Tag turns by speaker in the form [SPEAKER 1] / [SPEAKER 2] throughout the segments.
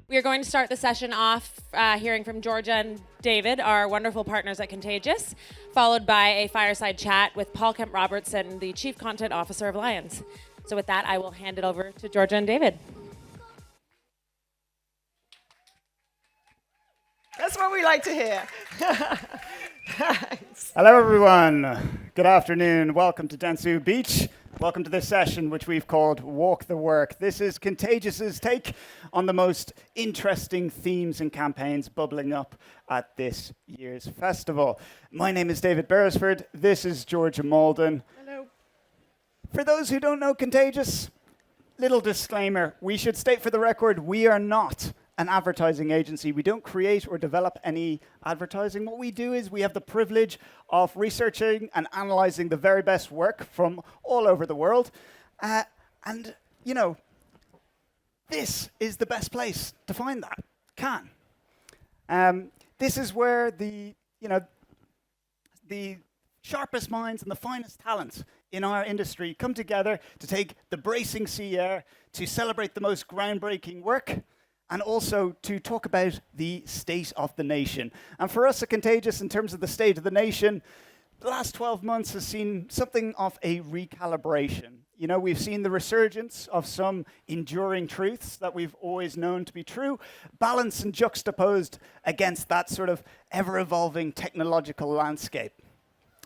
[SPEAKER 1] We are going to start the session off hearing from Georgia and David, our wonderful partners at Contagious, followed by a fireside chat with Paul Kemp-Robertson, the Chief Content Officer of Lions. So with that, I will hand it over to Georgia and David.
[SPEAKER 2] That's what we like to hear. Thanks.
[SPEAKER 3] Hello, everyone. Good afternoon. Welcome to Dentsu Beach. Welcome to this session, which we've called Walk the Work. This is Contagious's take on the most interesting themes and campaigns bubbling up at this year's festival. My name is David Beresford. This is Georgia Malden.
[SPEAKER 2] Hello.
[SPEAKER 3] For those who don't know Contagious, little disclaimer. We should state for the record, we are not an advertising agency. We don't create or develop any advertising. What we do is we have the privilege of researching and analyzing the very best work from all over the world. And, you know, this is the best place to find that. Cannes. This is where the sharpest minds and the finest talents in our industry come together to take the bracing sea air, to celebrate the most groundbreaking work, and also to talk about the state of the nation. And for us at Contagious, in terms of the state of the nation, the last 12 months has seen something of a recalibration. You know, we've seen the resurgence of some enduring truths that we've always known to be true, balanced and juxtaposed against that sort of ever-evolving technological landscape.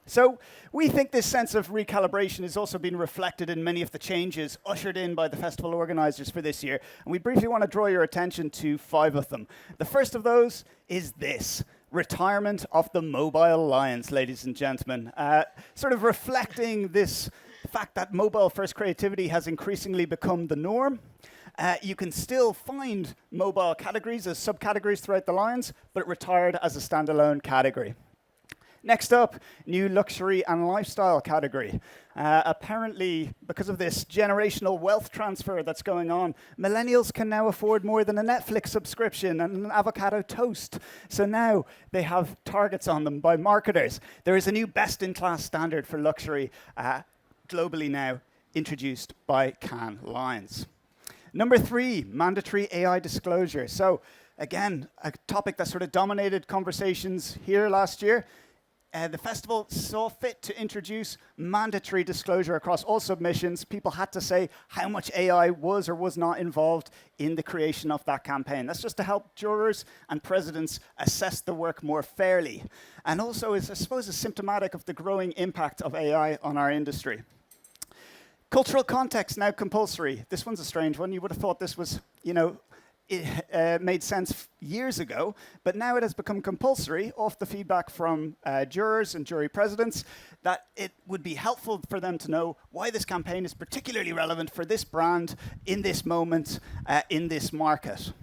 [SPEAKER 3] So we think this sense of recalibration has also been reflected in many of the changes ushered in by the festival organizers for this year. And we briefly want to draw your attention to 5 of them. The first of those is this: retirement of the mobile lions, ladies and gentlemen. Sort of reflecting this fact that mobile-first creativity has increasingly become the norm. You can still find mobile categories as subcategories throughout the Lions, but retired as a standalone category. Next up, new luxury and lifestyle category. Apparently, because of this generational wealth transfer that's going on, millennials can now afford more than a Netflix subscription and an avocado toast. So now they have targets on them by marketers. There is a new best-in-class standard for luxury globally now, introduced by Cannes Lions. Number 3, mandatory AI disclosure. So again, a topic that sort of dominated conversations here last year. The festival saw fit to introduce mandatory disclosure across all submissions. People had to say how much AI was or was not involved in the creation of that campaign. That's just to help jurors and presidents assess the work more fairly. And also is, I suppose, is symptomatic of the growing impact of AI on our industry. Cultural context now compulsory. This one's a strange one. You would have thought this was, it made sense years ago, but now it has become compulsory off the feedback from jurors and jury presidents that it would be helpful for them to know why this campaign is particularly relevant for this brand in this moment, in this market.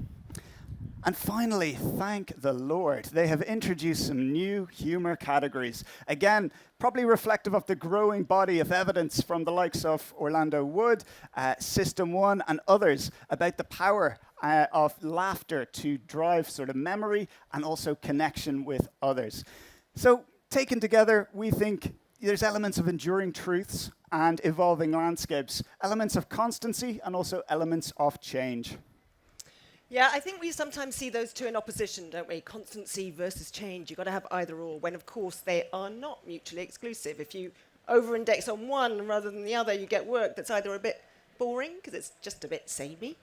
[SPEAKER 3] And finally, thank the Lord, they have introduced some new humor categories. Again, probably reflective of the growing body of evidence from the likes of Orlando Wood, System 1, and others about the power of laughter to drive sort of memory and also connection with others. So taken together, we think there's elements of enduring truths and evolving landscapes, elements of constancy and also elements of change.
[SPEAKER 2] Yeah, I think we sometimes see those two in opposition, don't we? Constancy versus change. You've got to have either or, when of course they are not mutually exclusive. If you over-index on one rather than the other, you get work that's either a bit boring, because it's just a bit samey,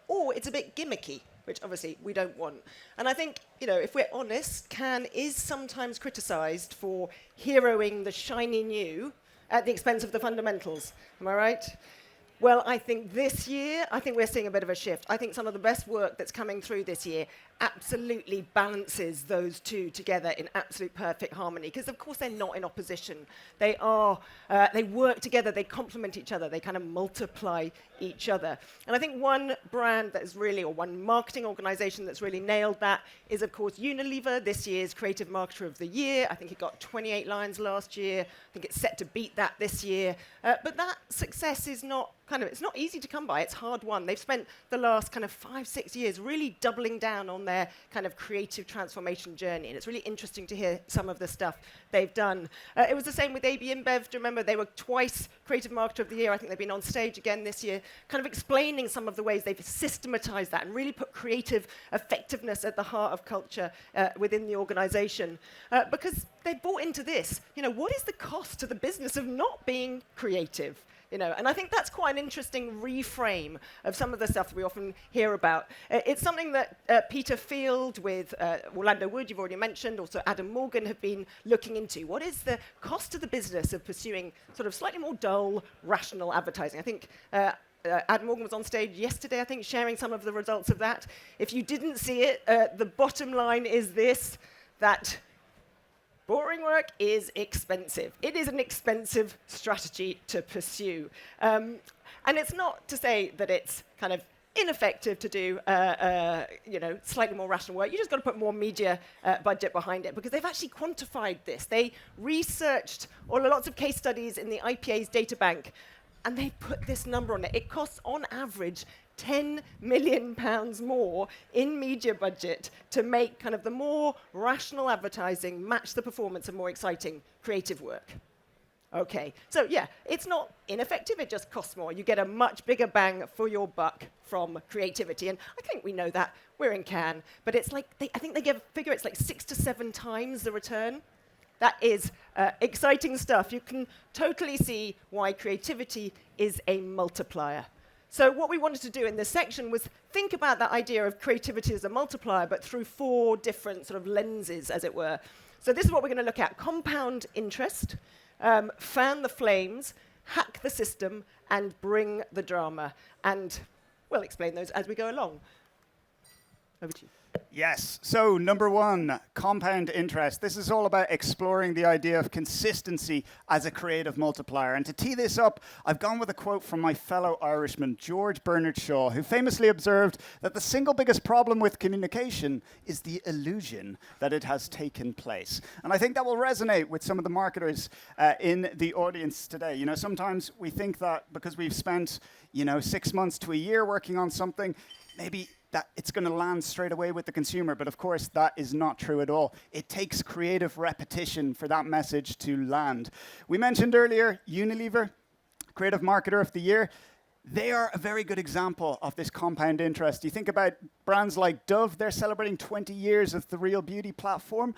[SPEAKER 2] or it's a bit gimmicky, which obviously we don't want. And I think, if we're honest, Cannes is sometimes criticised for heroing the shiny new at the expense of the fundamentals. Am I right? Well, I think this year, we're seeing a bit of a shift. I think some of the best work that's coming through this year absolutely balances those two together in absolute perfect harmony, because of course they're not in opposition. They work together, they complement each other, they kind of multiply each other. And I think one brand that is really, or one marketing organization that's really nailed that is of course Unilever, this year's Creative Marketer of the Year. I think it got 28 Lions last year. I think it's set to beat that this year. But that success is not it's not easy to come by. It's hard won. They've spent the last kind of 5-6 years really doubling down on their kind of creative transformation journey. And it's really interesting to hear some of the stuff they've done. It was the same with AB InBev. Do you remember they were twice Creative Marketer of the Year? I think they've been on stage again this year, kind of explaining some of the ways they've systematized that and really put creative effectiveness at the heart of culture within the organization. Because they bought into this. What is the cost to the business of not being creative? And I think that's quite an interesting reframe of some of the stuff that we often hear about. It's something that Peter Field with Orlando Wood, you've already mentioned, also Adam Morgan have been looking into. What is the cost to the business of pursuing sort of slightly more dull, rational advertising? I think Adam Morgan was on stage yesterday, I think, sharing some of the results of that. If you didn't see it, the bottom line is this, that boring work is expensive. It is an expensive strategy to pursue. And it's not to say that it's kind of ineffective to do slightly more rational work. You just got to put more media budget behind it, because they've actually quantified this. They researched lots of case studies in the IPA's data bank, and they put this number on it. It costs, on average, £10 million more in media budget to make kind of the more rational advertising match the performance of more exciting creative work. Okay, so yeah, it's not ineffective, it just costs more. You get a much bigger bang for your buck from creativity, and I think we know that. We're in Cannes, but it's like, I think they give a figure, it's like 6 to 7 times the return. That is exciting stuff. You can totally see why creativity is a multiplier. So what we wanted to do in this section was think about that idea of creativity as a multiplier, but through 4 different sort of lenses, as it were. So this is what we're going to look at: compound interest, fan the flames, hack the system, and bring the drama. And we'll explain those as we go along. Over to you.
[SPEAKER 3] Yes. So number 1, compound interest. This is all about exploring the idea of consistency as a creative multiplier. And to tee this up, I've gone with a quote from my fellow Irishman, George Bernard Shaw, who famously observed that the single biggest problem with communication is the illusion that it has taken place. And I think that will resonate with some of the marketers in the audience today. Sometimes we think that because we've spent, 6 months to a year working on something, maybe that it's going to land straight away with the consumer. But of course, that is not true at all. It takes creative repetition for that message to land. We mentioned earlier Unilever, Creative Marketer of the Year. They are a very good example of this compound interest. You think about brands like Dove, they're celebrating 20 years of the Real Beauty platform.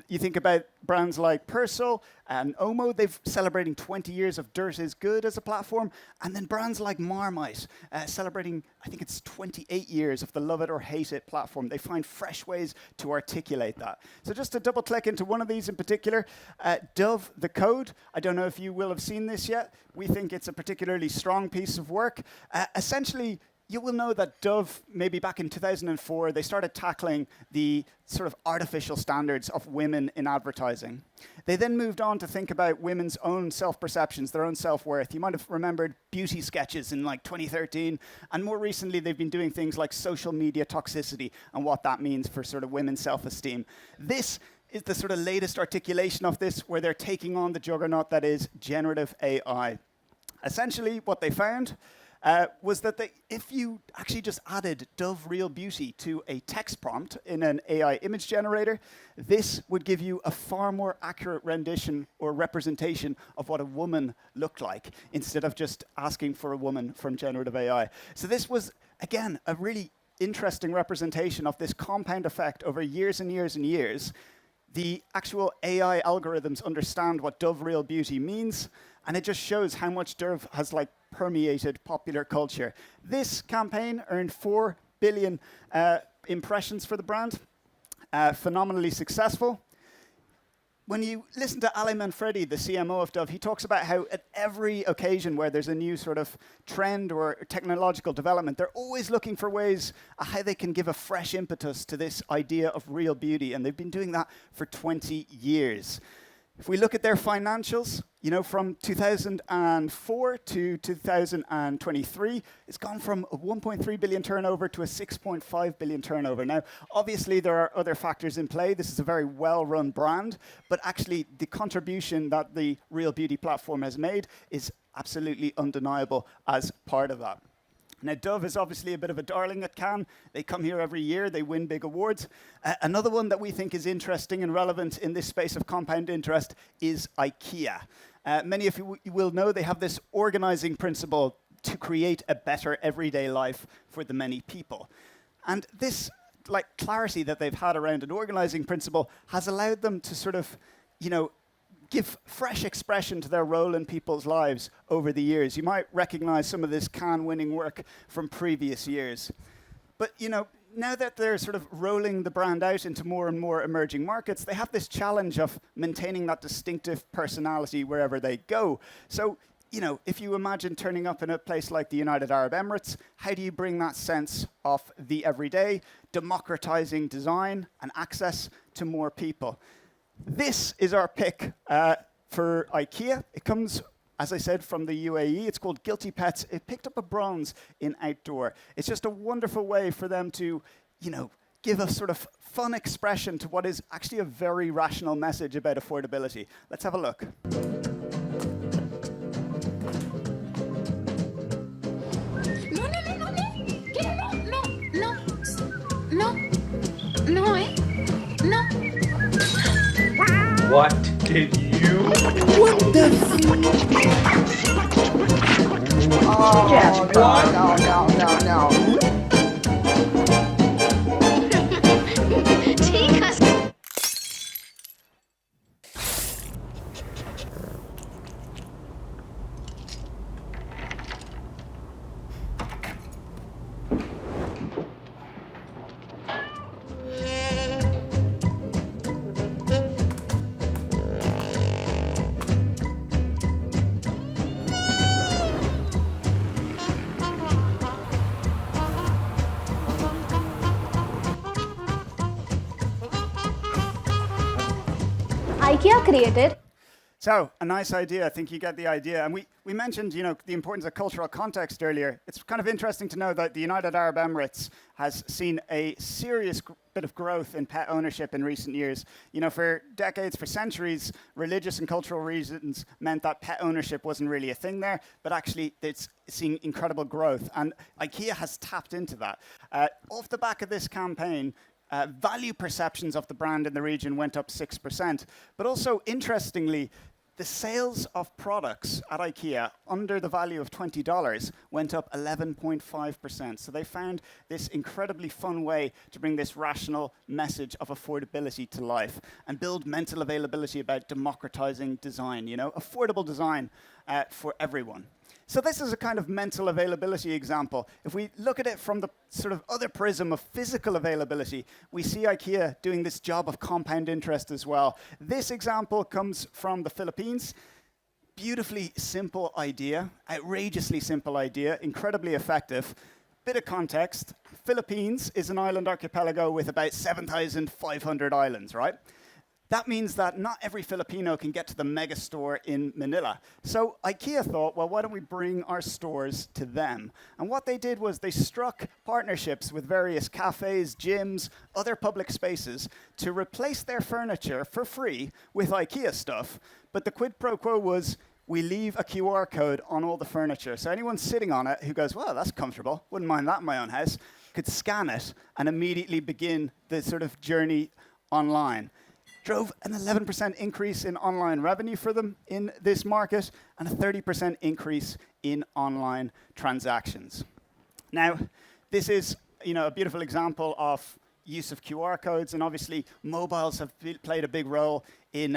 [SPEAKER 3] You think about brands like Persil and Omo, they've celebrating 20 years of Dirt is Good as a platform. And then brands like Marmite, celebrating, I think it's 28 years of the Love It or Hate It platform. They find fresh ways to articulate that. So just to double click into one of these in particular, Dove, The Code. I don't know if you will have seen this yet. We think it's a particularly strong piece of work. Essentially, you will know that Dove, maybe back in 2004, they started tackling the sort of artificial standards of women in advertising. They then moved on to think about women's own self-perceptions, their own self-worth. You might have remembered beauty sketches in like 2013. And more recently, they've been doing things like social media toxicity and what that means for sort of women's self-esteem. This is the sort of latest articulation of this, where they're taking on the juggernaut that is generative AI. Essentially, what they found was that if you actually just added Dove Real Beauty to a text prompt in an AI image generator, this would give you a far more accurate rendition or representation of what a woman looked like, instead of just asking for a woman from generative AI. So this was, again, a really interesting representation of this compound effect over years and years and years. The actual AI algorithms understand what Dove Real Beauty means, and it just shows how much Dove has permeated popular culture. This campaign earned 4 billion impressions for the brand, phenomenally successful. When you listen to Ale Manfredi, the CMO of Dove, he talks about how at every occasion where there's a new sort of trend or technological development, they're always looking for ways how they can give a fresh impetus to this idea of real beauty, and they've been doing that for 20 years. If we look at their financials, from 2004 to 2023, it's gone from a 1.3 billion turnover to a 6.5 billion turnover. Now, obviously, there are other factors in play. This is a very well-run brand, but actually, the contribution that the Real Beauty platform has made is absolutely undeniable as part of that. Now, Dove is obviously a bit of a darling at Cannes. They come here every year. They win big awards. Another one that we think is interesting and relevant in this space of compound interest is IKEA. Many of you will know they have this organizing principle to create a better everyday life for the many people. And this clarity that they've had around an organizing principle has allowed them to sort of, give fresh expression to their role in people's lives over the years. You might recognize some of this Cannes-winning work from previous years. But, now that they're sort of rolling the brand out into more and more emerging markets, they have this challenge of maintaining that distinctive personality wherever they go. So, if you imagine turning up in a place like the United Arab Emirates, how do you bring that sense of the everyday, democratizing design and access to more people? This is our pick for IKEA. It comes, as I said, from the UAE. It's called Guilty Pets. It picked up a bronze in outdoor. It's just a wonderful way for them to, give a sort of fun expression to what is actually a very rational message about affordability. Let's have a look.
[SPEAKER 4] What did you?
[SPEAKER 5] What the Oh, Jeff, no.
[SPEAKER 6] Take us.
[SPEAKER 7] IKEA created.
[SPEAKER 3] So, a nice idea. I think you get the idea. And we mentioned, the importance of cultural context earlier. It's kind of interesting to know that the United Arab Emirates has seen a serious bit of growth in pet ownership in recent years. For decades, for centuries, religious and cultural reasons meant that pet ownership wasn't really a thing there, but actually it's seeing incredible growth. And IKEA has tapped into that. Off the back of this campaign, value perceptions of the brand in the region went up 6%. But also, interestingly, the sales of products at IKEA under the value of $20 went up 11.5%. So they found this incredibly fun way to bring this rational message of affordability to life and build mental availability about democratizing design, affordable design for everyone. So this is a kind of mental availability example. If we look at it from the sort of other prism of physical availability, we see IKEA doing this job of compound interest as well. This example comes from the Philippines. Beautifully simple idea, outrageously simple idea, incredibly effective. Bit of context, Philippines is an island archipelago with about 7,500 islands, right? That means that not every Filipino can get to the mega store in Manila. So IKEA thought, well, why don't we bring our stores to them? And what they did was they struck partnerships with various cafes, gyms, other public spaces to replace their furniture for free with IKEA stuff. But the quid pro quo was, we leave a QR code on all the furniture. So anyone sitting on it who goes, well, that's comfortable, wouldn't mind that in my own house, could scan it and immediately begin the sort of journey online. Drove an 11% increase in online revenue for them in this market and a 30% increase in online transactions. Now, this is a beautiful example of use of QR codes, and obviously mobiles have played a big role in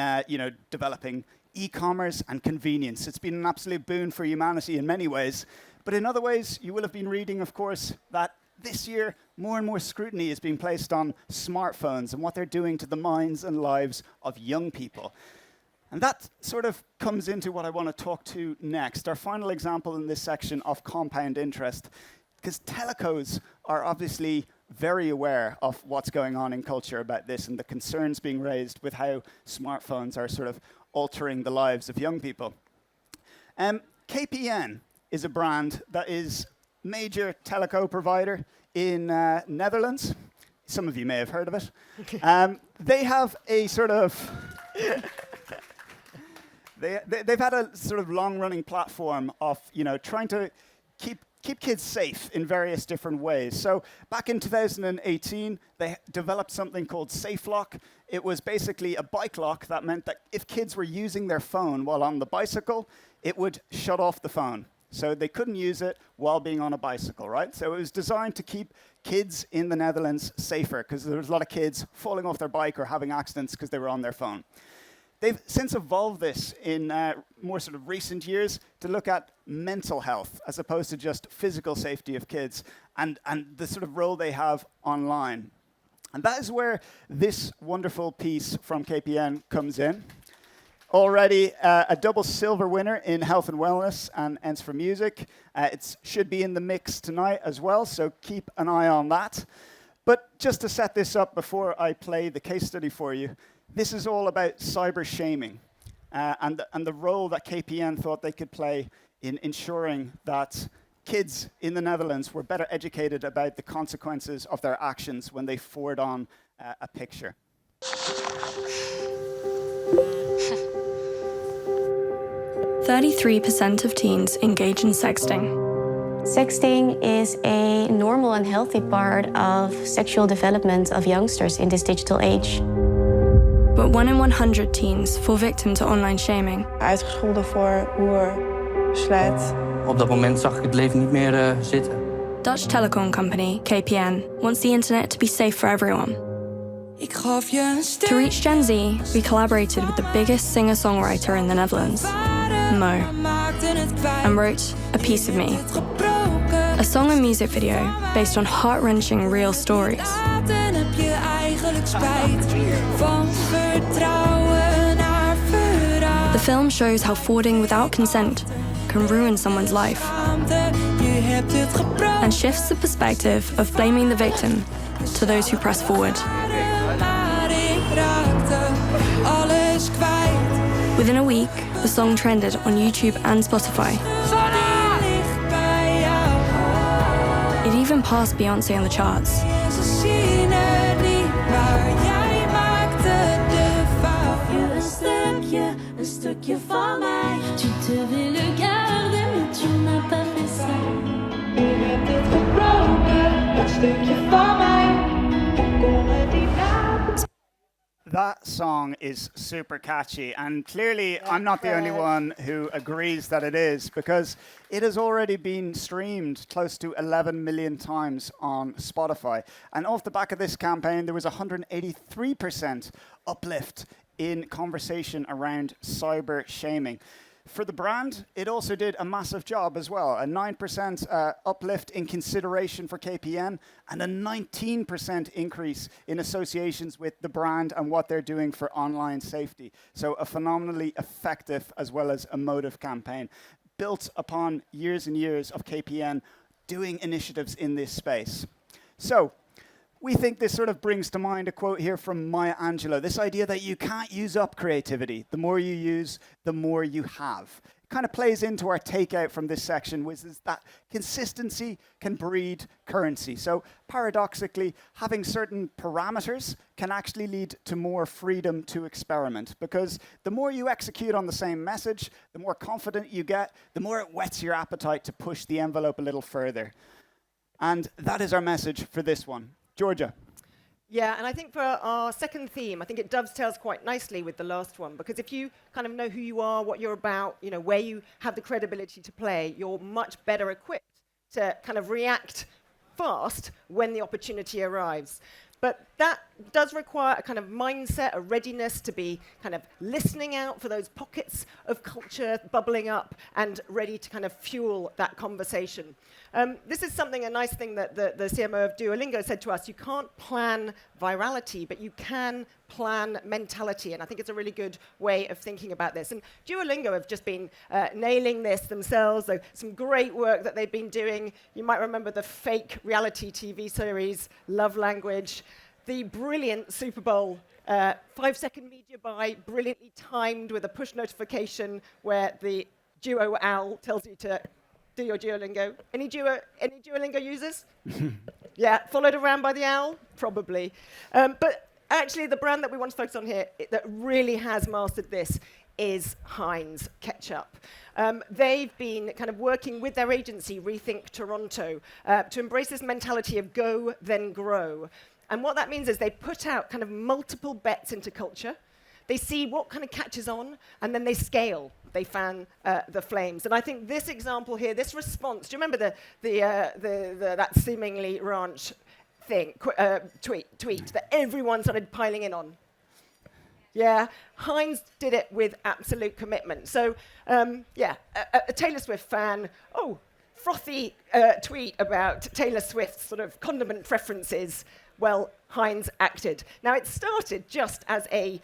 [SPEAKER 3] developing e-commerce and convenience. It's been an absolute boon for humanity in many ways, but in other ways, you will have been reading, of course, that this year, more and more scrutiny is being placed on smartphones and what they're doing to the minds and lives of young people. And that sort of comes into what I want to talk to next, our final example in this section of compound interest, because telecos are obviously very aware of what's going on in culture about this and the concerns being raised with how smartphones are sort of altering the lives of young people. KPN is a brand that is major teleco provider in Netherlands. Some of you may have heard of it. They have a sort of they've had a sort of long-running platform of trying to keep keep kids safe in various different ways. So back in 2018, they developed something called Safe Lock. It was basically a bike lock that meant that if kids were using their phone while on the bicycle, it would shut off the phone. So they couldn't use it while being on a bicycle, right? So it was designed to keep kids in the Netherlands safer, because there was a lot of kids falling off their bike or having accidents because they were on their phone. They've since evolved this in more sort of recent years to look at mental health as opposed to just physical safety of kids and the sort of role they have online. And that is where this wonderful piece from KPN comes in. Already a double silver winner in health and wellness and Ents for Music. It should be in the mix tonight as well, so keep an eye on that. But just to set this up before I play the case study for you, this is all about cyber shaming and the role that KPN thought they could play in ensuring that kids in the Netherlands were better educated about the consequences of their actions when they forward on a picture.
[SPEAKER 6] 33% of teens engage in sexting.
[SPEAKER 7] Sexting is a normal and healthy part of sexual development of youngsters in this digital age.
[SPEAKER 6] But 1 in 100 teens fall victim to online shaming.
[SPEAKER 8] Uitgescholden voor hoer, slet.
[SPEAKER 9] Op dat moment zag ik het leven niet meer zitten.
[SPEAKER 6] Dutch telecom company KPN wants the internet to be safe for everyone. To reach Gen Z, we collaborated with the biggest singer-songwriter in the Netherlands, Mo, and wrote A Piece of Me, a song and music video based on heart-wrenching real stories. The film shows how forwarding without consent can ruin someone's life and shifts the perspective of blaming the victim to those who press forward. Within a week, the song trended on YouTube and Spotify. It even passed Beyoncé on the charts.
[SPEAKER 10] Een stukje van mij. Tu devais le garder, mais tu n'as pas fait ça. Ik heb dit gebroken, een stukje van mij.
[SPEAKER 3] That song is super catchy, and clearly I'm not the only one who agrees that it is, because it has already been streamed close to 11 million times on Spotify. And off the back of this campaign, there was 183% uplift in conversation around cyber shaming. For the brand, it also did a massive job as well. A 9% uplift in consideration for KPN and a 19% increase in associations with the brand and what they're doing for online safety. So a phenomenally effective as well as emotive campaign built upon years and years of KPN doing initiatives in this space. So we think this sort of brings to mind a quote here from Maya Angelou, this idea that you can't use up creativity. The more you use, the more you have. It kind of plays into our takeout from this section, which is that consistency can breed currency. So paradoxically, having certain parameters can actually lead to more freedom to experiment, because the more you execute on the same message, the more confident you get, the more it whets your appetite to push the envelope a little further. And that is our message for this one. Georgia.
[SPEAKER 2] Yeah, and I think for our second theme, I think it dovetails quite nicely with the last one, because if you kind of know who you are, what you're about, you know, where you have the credibility to play, you're much better equipped to kind of react fast when the opportunity arrives. But that does require a kind of mindset, a readiness to be kind of listening out for those pockets of culture bubbling up and ready to kind of fuel that conversation. This is something, a nice thing that the CMO of Duolingo said to us: you can't plan virality, but you can plan mentality. And I think it's a really good way of thinking about this. And Duolingo have just been nailing this themselves. So some great work that they've been doing. You might remember the fake reality TV series, Love Language, the brilliant Super Bowl 5-second media buy, brilliantly timed with a push notification where the Duo owl tells you to do your Duolingo. Any Duolingo users? Yeah, followed around by the owl? Probably. But actually, the brand that we want to focus on here that really has mastered this is Heinz ketchup. They've been kind of working with their agency, Rethink Toronto, to embrace this mentality of go, then grow. And what that means is they put out kind of multiple bets into culture. They see what kind of catches on, and then they scale. They fan the flames. And I think this example here, this response, do you remember that seemingly ranch thing, tweet that everyone started piling in on? Yeah, Heinz did it with absolute commitment. So, a Taylor Swift fan, frothy tweet about Taylor Swift's sort of condiment preferences. Well, Heinz acted. Now, it started just as a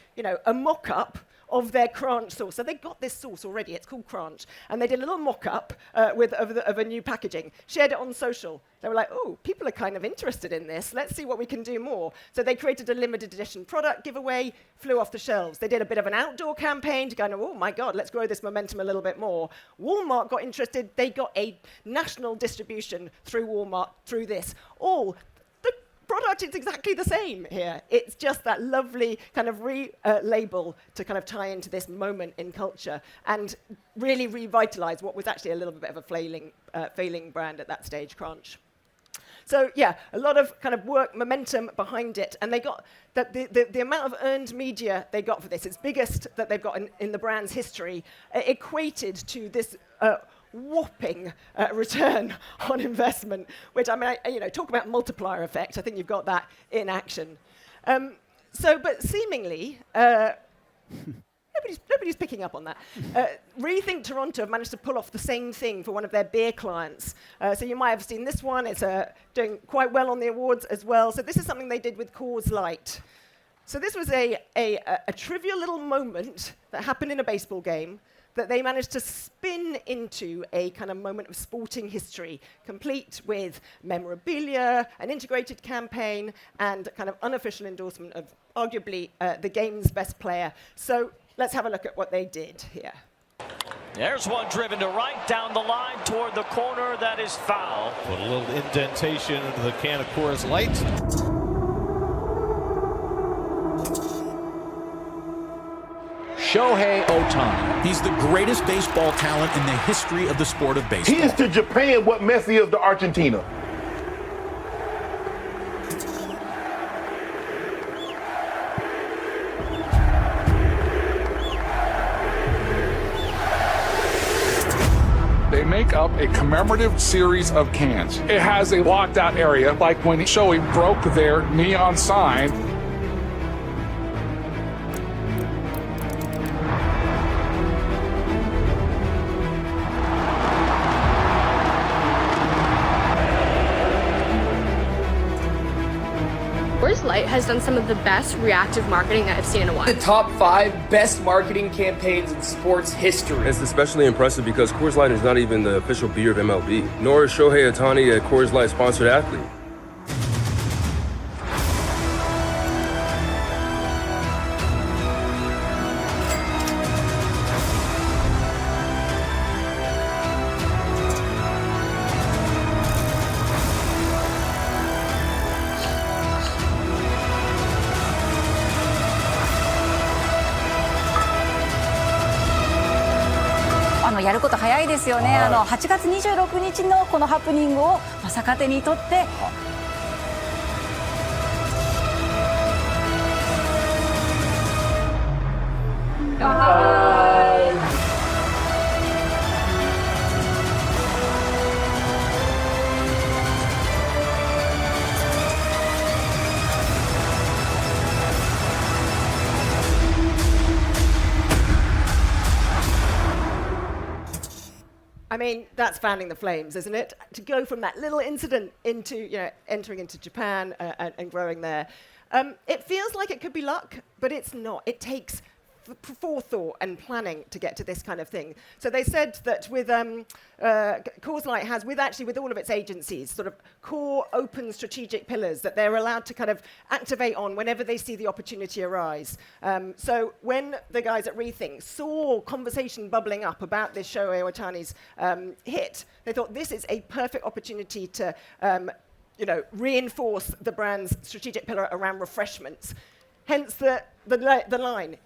[SPEAKER 2] mock-up of their Crunch sauce. So they got this sauce already. It's called Crunch. And they did a little mock-up of a new packaging, shared it on social. They were like, oh, people are kind of interested in this. Let's see what we can do more. So they created a limited edition product giveaway, flew off the shelves. They did a bit of an outdoor campaign to kind of, oh, my God, let's grow this momentum a little bit more. Walmart got interested. They got a national distribution through Walmart through this. All product is exactly the same here. It's just that lovely kind of label to kind of tie into this moment in culture and really revitalize what was actually a little bit of a failing brand at that stage, Crunch. So yeah, a lot of kind of work, momentum behind it, and they got the amount of earned media they got for this, it's biggest that they've got in the brand's history, equated to this whopping return on investment, which talk about multiplier effect. I think you've got that in action. But seemingly, nobody's picking up on that. Rethink Toronto have managed to pull off the same thing for one of their beer clients. So you might have seen this one. It's doing quite well on the awards as well. So this is something they did with Coors Light. So this was a trivial little moment that happened in a baseball game that they managed to spin into a kind of moment of sporting history, complete with memorabilia, an integrated campaign, and kind of unofficial endorsement of arguably the game's best player. So let's have a look at what they did here.
[SPEAKER 11] There's one driven to right, down the line toward the corner. That is foul.
[SPEAKER 12] Put a little indentation into the can of Coors Light.
[SPEAKER 13] Shohei Ohtani. He's the greatest baseball talent in the history of the sport of baseball.
[SPEAKER 14] He is to Japan what Messi is to Argentina.
[SPEAKER 15] They make up a commemorative series of cans. It has a locked out area, like when Shohei broke their neon sign.
[SPEAKER 16] Coors Light has done some of the best reactive marketing that I've seen in a while.
[SPEAKER 17] The top 5 best marketing campaigns in sports history.
[SPEAKER 18] It's especially impressive because Coors Light is not even the official beer of MLB, nor is Shohei Ohtani a Coors Light sponsored athlete.
[SPEAKER 19] やること早いですよね。8月26日のこのハプニングを逆手にとって。
[SPEAKER 2] I mean, that's fanning the flames, isn't it? To go from that little incident into, entering into Japan and growing there. It feels like it could be luck, but it's not. It takes forethought and planning to get to this kind of thing. So they said that with Coors Light has, with all of its agencies, sort of core open strategic pillars that they're allowed to kind of activate on whenever they see the opportunity arise. So when the guys at Rethink saw conversation bubbling up about this Shohei Ohtani's hit, they thought this is a perfect opportunity to reinforce the brand's strategic pillar around refreshments. Hence the line.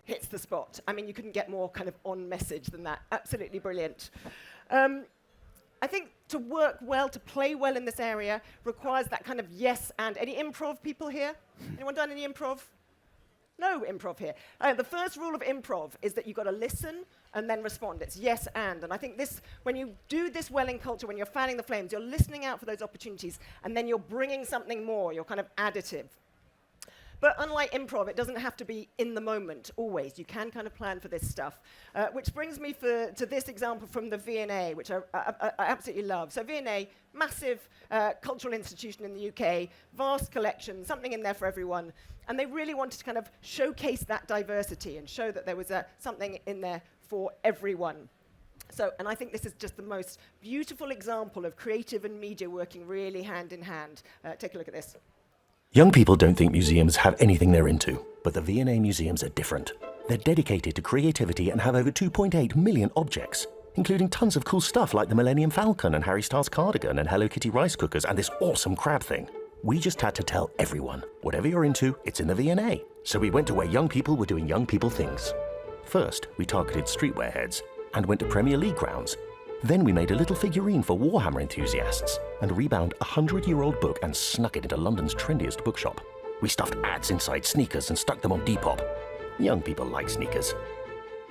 [SPEAKER 2] hits the spot. I mean, you couldn't get more kind of on message than that. Absolutely brilliant. I think to work well, to play well in this area, requires that kind of yes and. Any improv people here? Anyone done any improv? No improv here. The first rule of improv is that you've got to listen and then respond. It's yes and. And I think this, when you do this well in culture, when you're fanning the flames, you're listening out for those opportunities, and then you're bringing something more. You're kind of additive. But unlike improv, it doesn't have to be in the moment always. You can kind of plan for this stuff. Which brings me to this example from the V&A, which I absolutely love. So V&A, massive cultural institution in the UK, vast collection, something in there for everyone. And they really wanted to kind of showcase that diversity and show that there was something in there for everyone. So, and I think this is just the most beautiful example of creative and media working really hand in hand. Take a look at this.
[SPEAKER 20] Young people don't think museums have anything they're into, but the V&A museums are different. They're dedicated to creativity and have over 2.8 million objects, including tons of cool stuff like the Millennium Falcon and Harry Styles cardigan and Hello Kitty rice cookers and this awesome crab thing. We just had to tell everyone, whatever you're into, it's in the V&A. So we went to where young people were doing young people things. First, we targeted streetwear heads and went to Premier League grounds. Then we made a little figurine for Warhammer enthusiasts and rebound a 100-year-old book and snuck it into London's trendiest bookshop. We stuffed ads inside sneakers and stuck them on Depop. Young people like sneakers.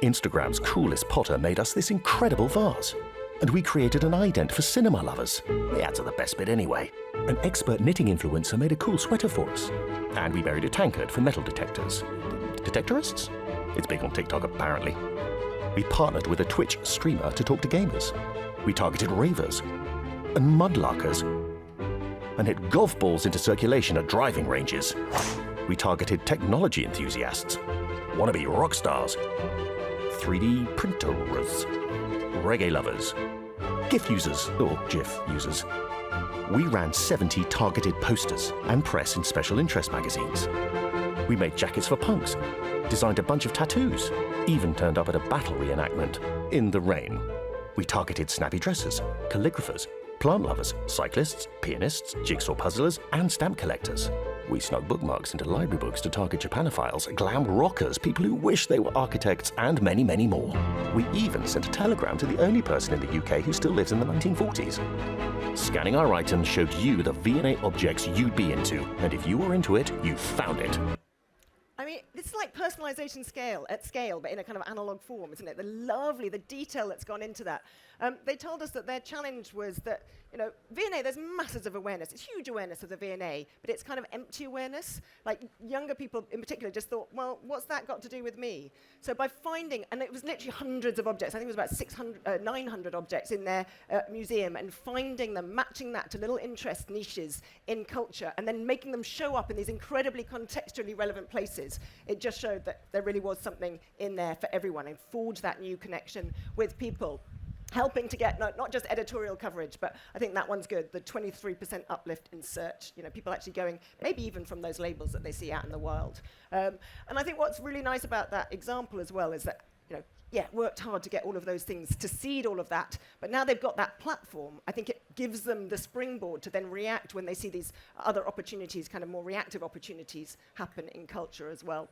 [SPEAKER 20] Instagram's coolest Potter made us this incredible vase. And we created an ident for cinema lovers. The ads are the best bit anyway. An expert knitting influencer made a cool sweater for us. And we buried a tankard for metal detectors. Detectorists? It's big on TikTok apparently. We partnered with a Twitch streamer to talk to gamers. We targeted ravers and mudlarkers and hit golf balls into circulation at driving ranges. We targeted technology enthusiasts, wannabe rock stars, 3D printers, reggae lovers, GIF users or GIF users. We ran 70 targeted posters and press in special interest magazines. We made jackets for punks, designed a bunch of tattoos, even turned up at a battle reenactment in the rain. We targeted snappy dressers, calligraphers, plant lovers, cyclists, pianists, jigsaw puzzlers, and stamp collectors. We snuck bookmarks into library books to target Japanophiles, glam rockers, people who wish they were architects, and many, many more. We even sent a telegram to the only person in the UK who still lives in the 1940s. Scanning our items showed you the V&A objects you'd be into, and if you were into it, you found it.
[SPEAKER 2] I mean, it's like personalization at scale, but in a kind of analog form, isn't it? The detail that's gone into that. They told us that their challenge was that, V&A, there's masses of awareness. It's huge awareness of the V&A, but it's kind of empty awareness. Like, younger people in particular just thought, well, what's that got to do with me? So by finding, and it was literally hundreds of objects. I think it was about 900 objects in their museum, and finding them, matching that to little interest niches in culture, and then making them show up in these incredibly contextually relevant places. It just showed that there really was something in there for everyone and forged that new connection with people, helping to get not just editorial coverage, but I think that one's good, the 23% uplift in search. People actually going, maybe even from those labels that they see out in the wild. And I think what's really nice about that example as well is that, worked hard to get all of those things, to seed all of that, but now they've got that platform. I think it gives them the springboard to then react when they see these other opportunities, kind of more reactive opportunities happen in culture as well.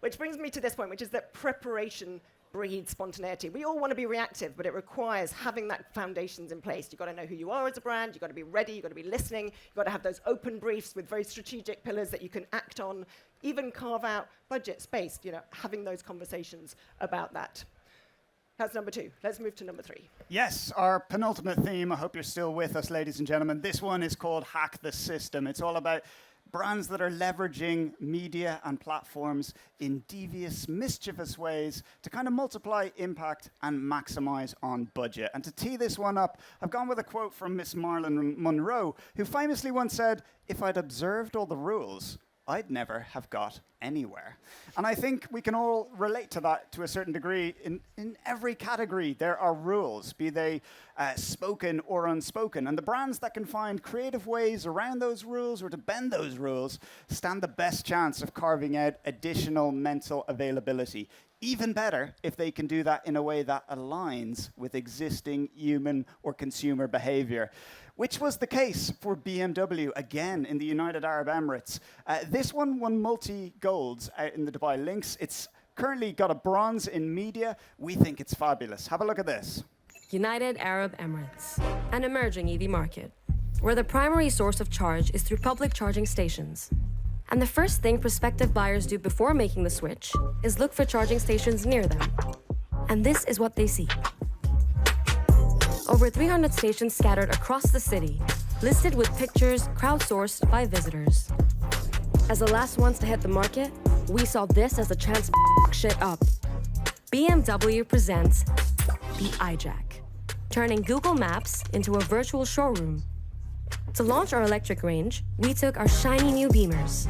[SPEAKER 2] Which brings me to this point, which is that preparation breeds spontaneity. We all want to be reactive, but it requires having that foundations in place. You've got to know who you are as a brand, you've got to be ready, you've got to be listening, you've got to have those open briefs with very strategic pillars that you can act on, even carve out budget space, having those conversations about that. That's number 2. Let's move to number 3.
[SPEAKER 3] Yes, our penultimate theme. I hope you're still with us, ladies and gentlemen. This one is called Hack the System. It's all about brands that are leveraging media and platforms in devious, mischievous ways to kind of multiply impact and maximize on budget. And to tee this one up, I've gone with a quote from Miss Marilyn Monroe, who famously once said, "If I'd observed all the rules, I'd never have got anywhere." And I think we can all relate to that to a certain degree. In every category, there are rules, be they spoken or unspoken. And the brands that can find creative ways around those rules or to bend those rules stand the best chance of carving out additional mental availability. Even better if they can do that in a way that aligns with existing human or consumer behavior, which was the case for BMW, again, in the United Arab Emirates. This one won multi-golds out in the Dubai Links. It's currently got a bronze in media. We think it's fabulous. Have a look at this.
[SPEAKER 21] United Arab Emirates, an emerging EV market, where the primary source of charge is through public charging stations. And the first thing prospective buyers do before making the switch is look for charging stations near them. And this is what they see. Over 300 stations scattered across the city, listed with pictures crowdsourced by visitors. As the last ones to hit the market, we saw this as a chance to shit up. BMW presents the iJack, turning Google Maps into a virtual showroom. To launch our electric range, we took our shiny new Beamers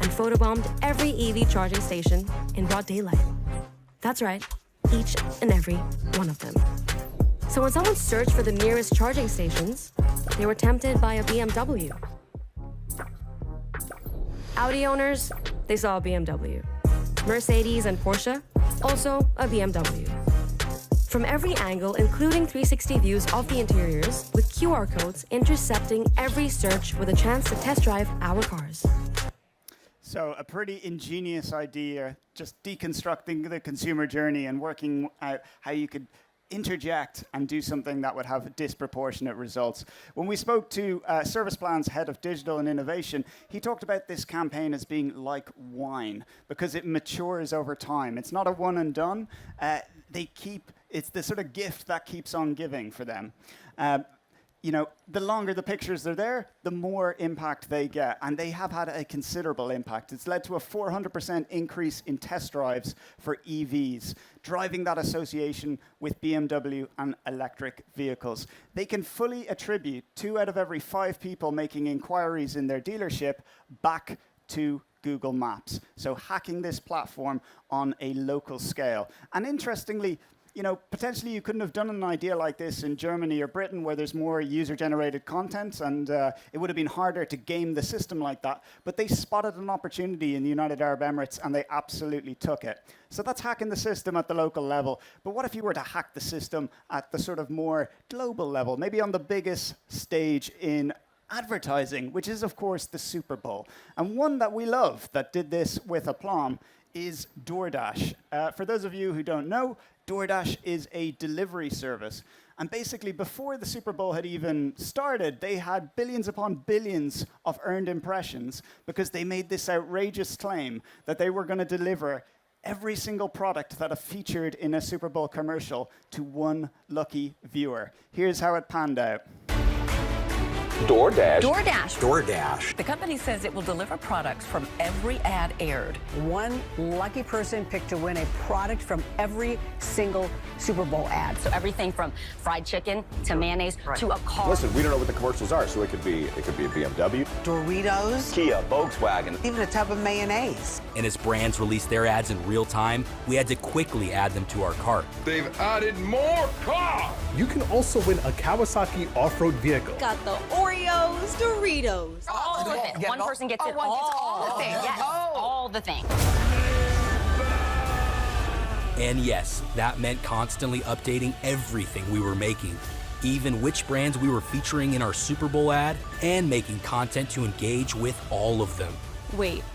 [SPEAKER 21] and photobombed every EV charging station in broad daylight. That's right, each and every one of them. So when someone searched for the nearest charging stations, they were tempted by a BMW. Audi owners, they saw a BMW. Mercedes and Porsche, also a BMW. From every angle, including 360 views of the interiors, with QR codes intercepting every search with a chance to test drive our cars.
[SPEAKER 3] So a pretty ingenious idea, just deconstructing the consumer journey and working out how you could interject and do something that would have disproportionate results. When we spoke to Service Plan's head of digital and innovation, he talked about this campaign as being like wine because it matures over time. It's not a one and done. It's the sort of gift that keeps on giving for them. The longer the pictures are there, the more impact they get. And they have had a considerable impact. It's led to a 400% increase in test drives for EVs, driving that association with BMW and electric vehicles. They can fully attribute 2 out of every 5 people making inquiries in their dealership back to Google Maps. So hacking this platform on a local scale. And interestingly, potentially you couldn't have done an idea like this in Germany or Britain where there's more user-generated content and it would have been harder to game the system like that. But they spotted an opportunity in the United Arab Emirates and they absolutely took it. So that's hacking the system at the local level. But what if you were to hack the system at the sort of more global level, maybe on the biggest stage in advertising, which is, of course, the Super Bowl. And one that we love that did this with aplomb is DoorDash. For those of you who don't know, DoorDash is a delivery service. And basically, before the Super Bowl had even started, they had billions upon billions of earned impressions because they made this outrageous claim that they were going to deliver every single product that featured in a Super Bowl commercial to one lucky viewer. Here's how it panned out.
[SPEAKER 22] DoorDash.
[SPEAKER 23] The company says it will deliver products from every ad aired.
[SPEAKER 24] One lucky person picked to win a product from every single Super Bowl ad.
[SPEAKER 23] So everything from fried chicken to mayonnaise to a car.
[SPEAKER 22] Listen, we don't know what the commercials are, so it could be a BMW,
[SPEAKER 24] Doritos,
[SPEAKER 22] Kia, Volkswagen,
[SPEAKER 24] even a tub of mayonnaise.
[SPEAKER 9] And as brands release their ads in real time, we had to quickly add them to our cart.
[SPEAKER 15] They've added more cars.
[SPEAKER 4] You can also win a Kawasaki off-road vehicle.
[SPEAKER 25] Got the Oreos, Doritos.
[SPEAKER 23] All the things. One person gets it. All the things. Yes, all the things.
[SPEAKER 9] And yes, that meant constantly updating everything we were making, even which brands we were featuring in our Super Bowl ad, and making content to engage with all of them.
[SPEAKER 26] Wait,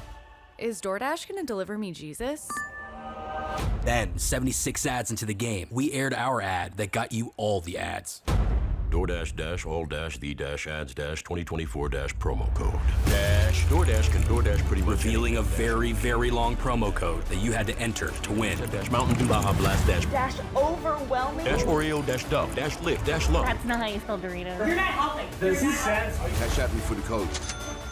[SPEAKER 26] is DoorDash gonna deliver me Jesus?
[SPEAKER 9] Then, 76 ads into the game, we aired our ad that got you all the ads.
[SPEAKER 20] DoorDash-all-the--ads-2024- promo code.
[SPEAKER 9] DoorDash can DoorDash pretty much revealing a very, very long promo code that you had to enter to win.
[SPEAKER 20] Mountain Dew Baja Blast
[SPEAKER 25] Dash overwhelming.
[SPEAKER 20] Oreo Dove Lift Love.
[SPEAKER 25] That's not how you spell Doritos. You're not helping.
[SPEAKER 4] Does he sense?
[SPEAKER 22] Cash at me for the code.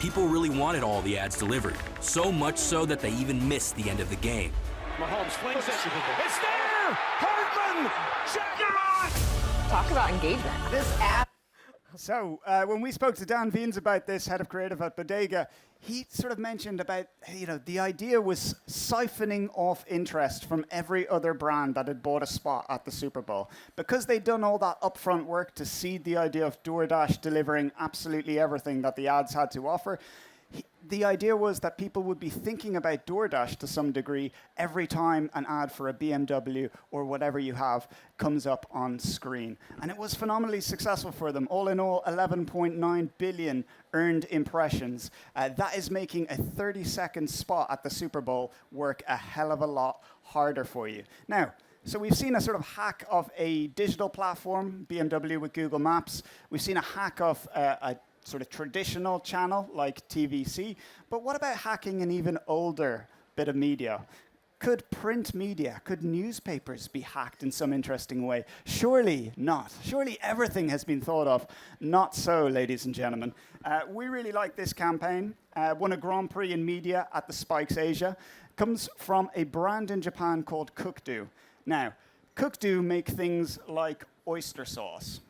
[SPEAKER 9] People really wanted all the ads delivered, so much so that they even missed the end of the game.
[SPEAKER 11] Mahomes flings it. It's there! Hartman! Check it out!
[SPEAKER 23] Talk about engagement.
[SPEAKER 24] This ad.
[SPEAKER 3] So when we spoke to Dan Wiens about this, head of creative at Bodega, he sort of mentioned about, the idea was siphoning off interest from every other brand that had bought a spot at the Super Bowl. Because they'd done all that upfront work to seed the idea of DoorDash delivering absolutely everything that the ads had to offer, the idea was that people would be thinking about DoorDash to some degree every time an ad for a BMW or whatever you have comes up on screen. And it was phenomenally successful for them. All in all, 11.9 billion earned impressions. That is making a 30-second spot at the Super Bowl work a hell of a lot harder for you. Now, so we've seen a sort of hack of a digital platform, BMW with Google Maps. We've seen a hack of a sort of traditional channel like TVC. But what about hacking an even older bit of media? Could print media, could newspapers be hacked in some interesting way? Surely not. Surely everything has been thought of. Not so, ladies and gentlemen. We really like this campaign. Won a Grand Prix in media at the Spikes Asia. Comes from a brand in Japan called Cookdo. Now, Cookdo make things like oyster sauce.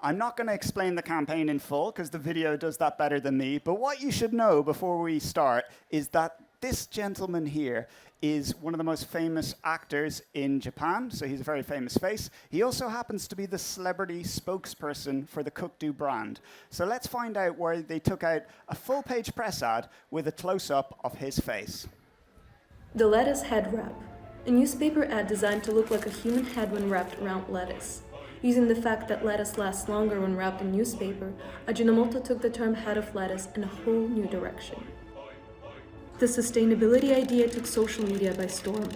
[SPEAKER 3] I'm not going to explain the campaign in full because the video does that better than me, but what you should know before we start is that this gentleman here is one of the most famous actors in Japan, so he's a very famous face. He also happens to be the celebrity spokesperson for the Cookdo brand. So let's find out where they took out a full-page press ad with a close-up of his face.
[SPEAKER 1] The lettuce head wrap, a newspaper ad designed to look like a human head when wrapped around lettuce. Using the fact that lettuce lasts longer when wrapped in newspaper, Ajinomoto took the term head of lettuce in a whole new direction. The sustainability idea took social media by storm.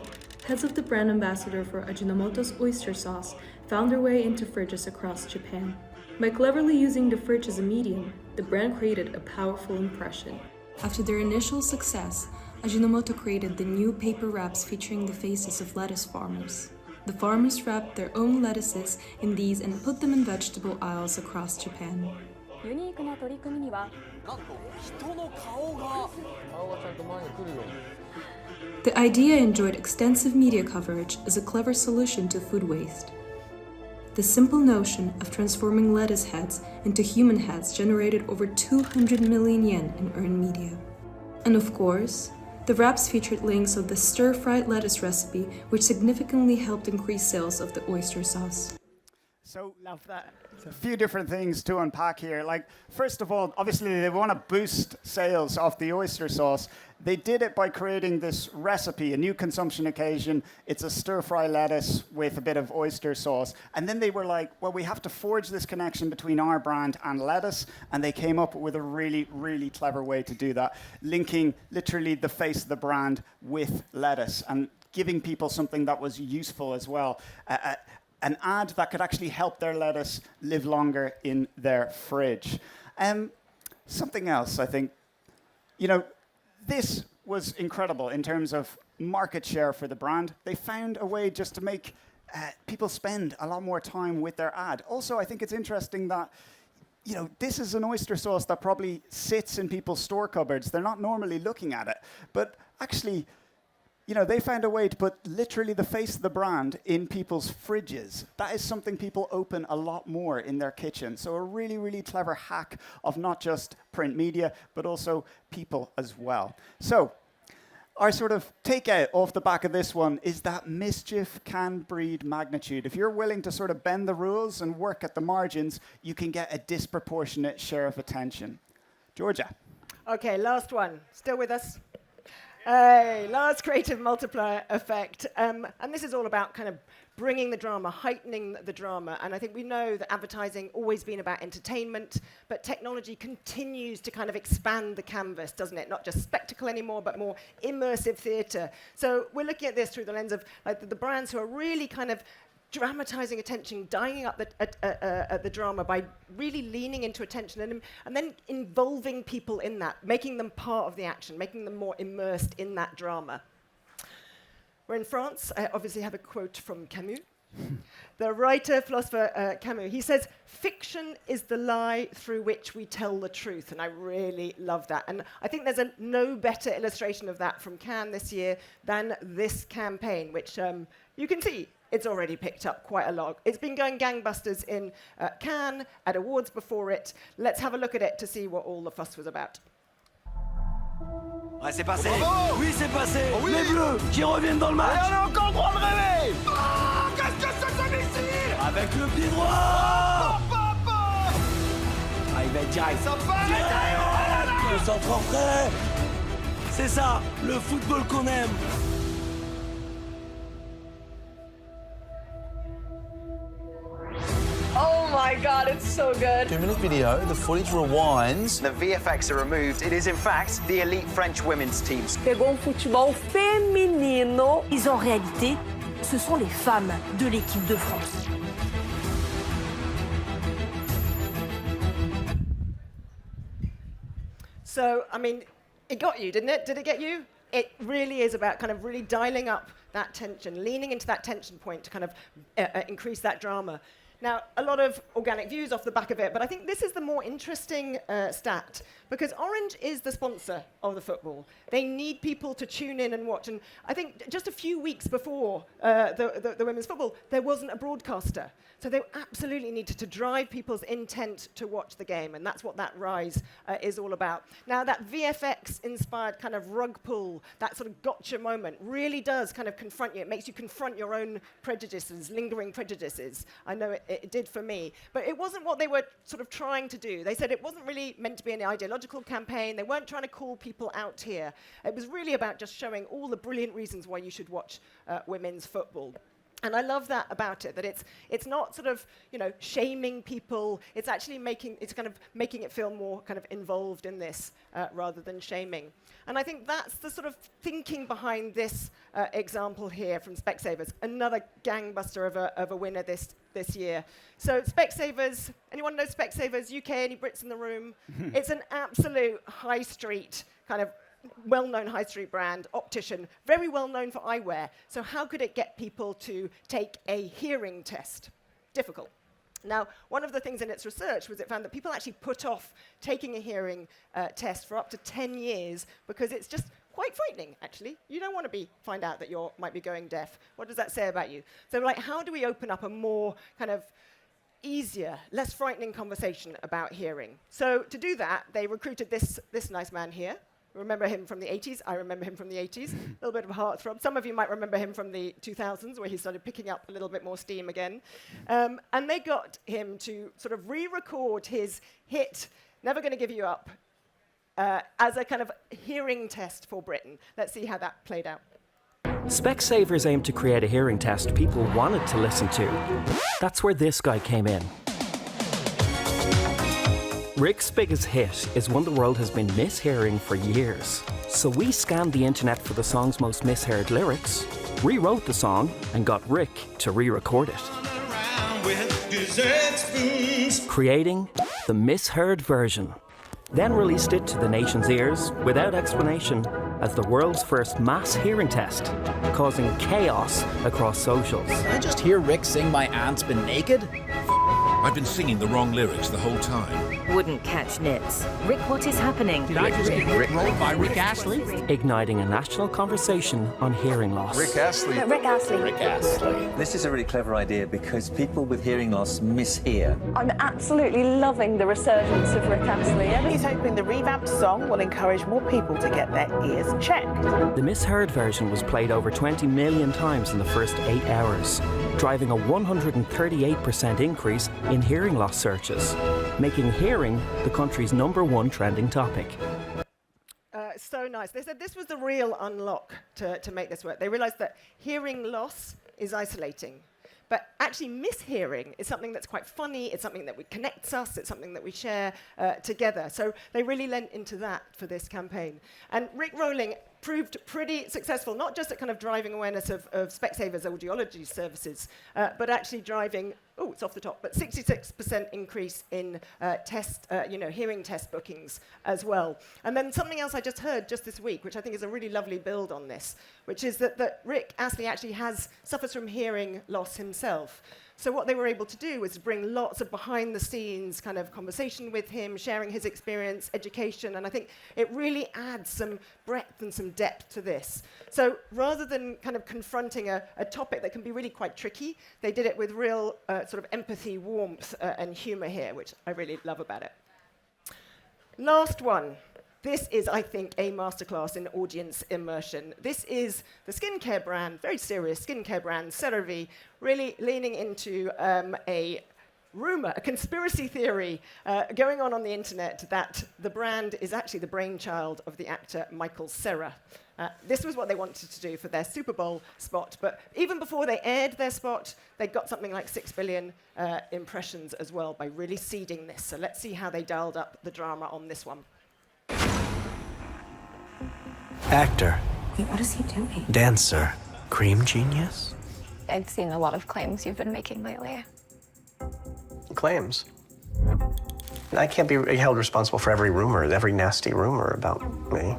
[SPEAKER 1] Heads of the brand ambassador for Ajinomoto's oyster sauce found their way into fridges across Japan. By cleverly using the fridge as a medium, the brand created a powerful impression. After their initial success, Ajinomoto created the new paper wraps featuring the faces of lettuce farmers. The farmers wrapped their own lettuces in these and put them in vegetable aisles across Japan. The idea enjoyed extensive media coverage as a clever solution to food waste. The simple notion of transforming lettuce heads into human heads generated over 200 million yen in earned media. And of course, the wraps featured links of the stir-fried lettuce recipe, which significantly helped increase sales of the oyster sauce.
[SPEAKER 3] So, love that. A few different things to unpack here. Like, first of all, obviously they want to boost sales of the oyster sauce. They did it by creating this recipe, a new consumption occasion. It's a stir-fry lettuce with a bit of oyster sauce. And then they were like, well, we have to forge this connection between our brand and lettuce. And they came up with a really, really clever way to do that, linking literally the face of the brand with lettuce and giving people something that was useful as well. An ad that could actually help their lettuce live longer in their fridge. Something else, I think, this was incredible in terms of market share for the brand. They found a way just to make people spend a lot more time with their ad. Also, I think it's interesting that, this is an oyster sauce that probably sits in people's store cupboards. They're not normally looking at it. But actually, they found a way to put literally the face of the brand in people's fridges. That is something people open a lot more in their kitchen. So a really, really clever hack of not just print media, but also people as well. So our sort of takeout off the back of this one is that mischief can breed magnitude. If you're willing to sort of bend the rules and work at the margins, you can get a disproportionate share of attention. Georgia.
[SPEAKER 2] Okay, last one. Still with us? Last creative multiplier effect. And this is all about kind of bringing the drama, heightening the drama. And I think we know that advertising always been about entertainment, but technology continues to kind of expand the canvas, doesn't it? Not just spectacle anymore, but more immersive theatre. So we're looking at this through the lens of like the brands who are really kind of dramatizing attention, dialing up the drama by really leaning into attention and then involving people in that, making them part of the action, making them more immersed in that drama. We're in France. I obviously have a quote from Camus. The writer, philosopher Camus, he says, "Fiction is the lie through which we tell the truth." And I really love that. And I think there's no better illustration of that from Cannes this year than this campaign, which you can see it's already picked up quite a lot. It's been going gangbusters in Cannes, at awards before it. Let's have a look at it to see what all the fuss was about.
[SPEAKER 5] Ouais, c'est passé. Oh, oui, c'est passé. Oh, oui. Les Bleus qui reviennent dans le match. Et on a encore droit de rêver. Oh, qu'est-ce que c'est ce missile? Avec le pied droit. Oh, il va être direct. Ça va. Le centre en prêt. C'est ça, le football qu'on aime.
[SPEAKER 6] Oh my god, it's so good.
[SPEAKER 7] 2-minute video, the footage rewinds. The VFX are removed. It is in fact the elite French women's teams.
[SPEAKER 6] Pegou futebol féminino. Ils en réalité, ce sont les femmes de l'équipe de France.
[SPEAKER 2] So, I mean, it got you, didn't it? Did it get you? It really is about kind of really dialing up that tension, leaning into that tension point to kind of increase that drama. Now, a lot of organic views off the back of it, but I think this is the more interesting stat, because Orange is the sponsor of the football. They need people to tune in and watch. And I think just a few weeks before the women's football, there wasn't a broadcaster. So they absolutely needed to drive people's intent to watch the game, and that's what that rise is all about. Now, that VFX-inspired kind of rug pull, that sort of gotcha moment, really does kind of confront you. It makes you confront your own prejudices, lingering prejudices. I know it did for me. But it wasn't what they were sort of trying to do. They said it wasn't really meant to be an ideological campaign. They weren't trying to call people out here. It was really about just showing all the brilliant reasons why you should watch women's football. And I love that about it, that it's not sort of, you know, shaming people. It's actually making it feel more kind of involved in this rather than shaming. And I think that's the sort of thinking behind this example here from Specsavers, another gangbuster of a winner this year. So Specsavers, anyone know Specsavers? UK, any Brits in the room? It's an absolute high street kind of well-known high street brand, optician, very well-known for eyewear. So how could it get people to take a hearing test? Difficult. Now, one of the things in its research was it found that people actually put off taking a hearing test for up to 10 years because it's just quite frightening, actually. You don't want to find out that you might be going deaf. What does that say about you? So, like, how do we open up a more kind of easier, less frightening conversation about hearing? So to do that, they recruited this nice man here. Remember him from the 80s? I remember him from the 80s. A little bit of a heartthrob. Some of you might remember him from the 2000s, where he started picking up a little bit more steam again. And they got him to sort of re-record his hit, Never Gonna Give You Up, as a kind of hearing test for Britain. Let's see how that played out.
[SPEAKER 8] Specsavers aimed to create a hearing test people wanted to listen to. That's where this guy came in. Rick's biggest hit is one the world has been mishearing for years. So we scanned the internet for the song's most misheard lyrics, rewrote the song, and got Rick to re-record it. Creating the misheard version. Then released it to the nation's ears without explanation as the world's first mass hearing test, causing chaos across socials.
[SPEAKER 10] Did I just hear Rick sing My Aunt's Been Naked?
[SPEAKER 12] I've been singing the wrong lyrics the whole time.
[SPEAKER 13] Wouldn't catch nits. Rick, what is happening?
[SPEAKER 10] Did I just get Rick rolled by Rick Astley?
[SPEAKER 8] Igniting a national conversation on hearing loss.
[SPEAKER 12] Rick Astley.
[SPEAKER 13] Rick Astley.
[SPEAKER 10] Rick Astley.
[SPEAKER 27] This is a really clever idea because people with hearing loss mishear.
[SPEAKER 13] I'm absolutely loving the resurgence of Rick Astley.
[SPEAKER 28] He's hoping the revamped song will encourage more people to get their ears checked.
[SPEAKER 8] The misheard version was played over 20 million times in the first 8 hours, driving a 138% increase in hearing loss searches, making hearing the country's #1 trending topic.
[SPEAKER 2] So nice. They said this was the real unlock to make this work. They realized that hearing loss is isolating. But actually mishearing is something that's quite funny, it's something that connects us, it's something that we share together. So they really lent into that for this campaign. And Rick Rolling proved pretty successful, not just at kind of driving awareness of Specsavers audiology services, but actually driving, oh, it's off the top, but 66% increase in hearing test bookings as well. And then something else I just heard just this week, which I think is a really lovely build on this, which is that Rick Astley actually suffers from hearing loss himself. So what they were able to do was bring lots of behind-the-scenes kind of conversation with him, sharing his experience, education, and I think it really adds some breadth and some depth to this. So rather than kind of confronting a topic that can be really quite tricky, they did it with real sort of empathy, warmth, and humor here, which I really love about it. Last one. This is, I think, a masterclass in audience immersion. This is the skincare brand, very serious skincare brand, CeraVe, really leaning into a rumor, a conspiracy theory going on the internet that the brand is actually the brainchild of the actor Michael Cera. This was what they wanted to do for their Super Bowl spot, but even before they aired their spot, they got something like 6 billion impressions as well by really seeding this. So let's see how they dialed up the drama on this one.
[SPEAKER 14] Actor.
[SPEAKER 15] Wait, what is he doing?
[SPEAKER 14] Dancer. Cream genius?
[SPEAKER 15] I've seen a lot of claims you've been making lately.
[SPEAKER 14] Claims. I can't be held responsible for every rumor, every nasty rumor about me.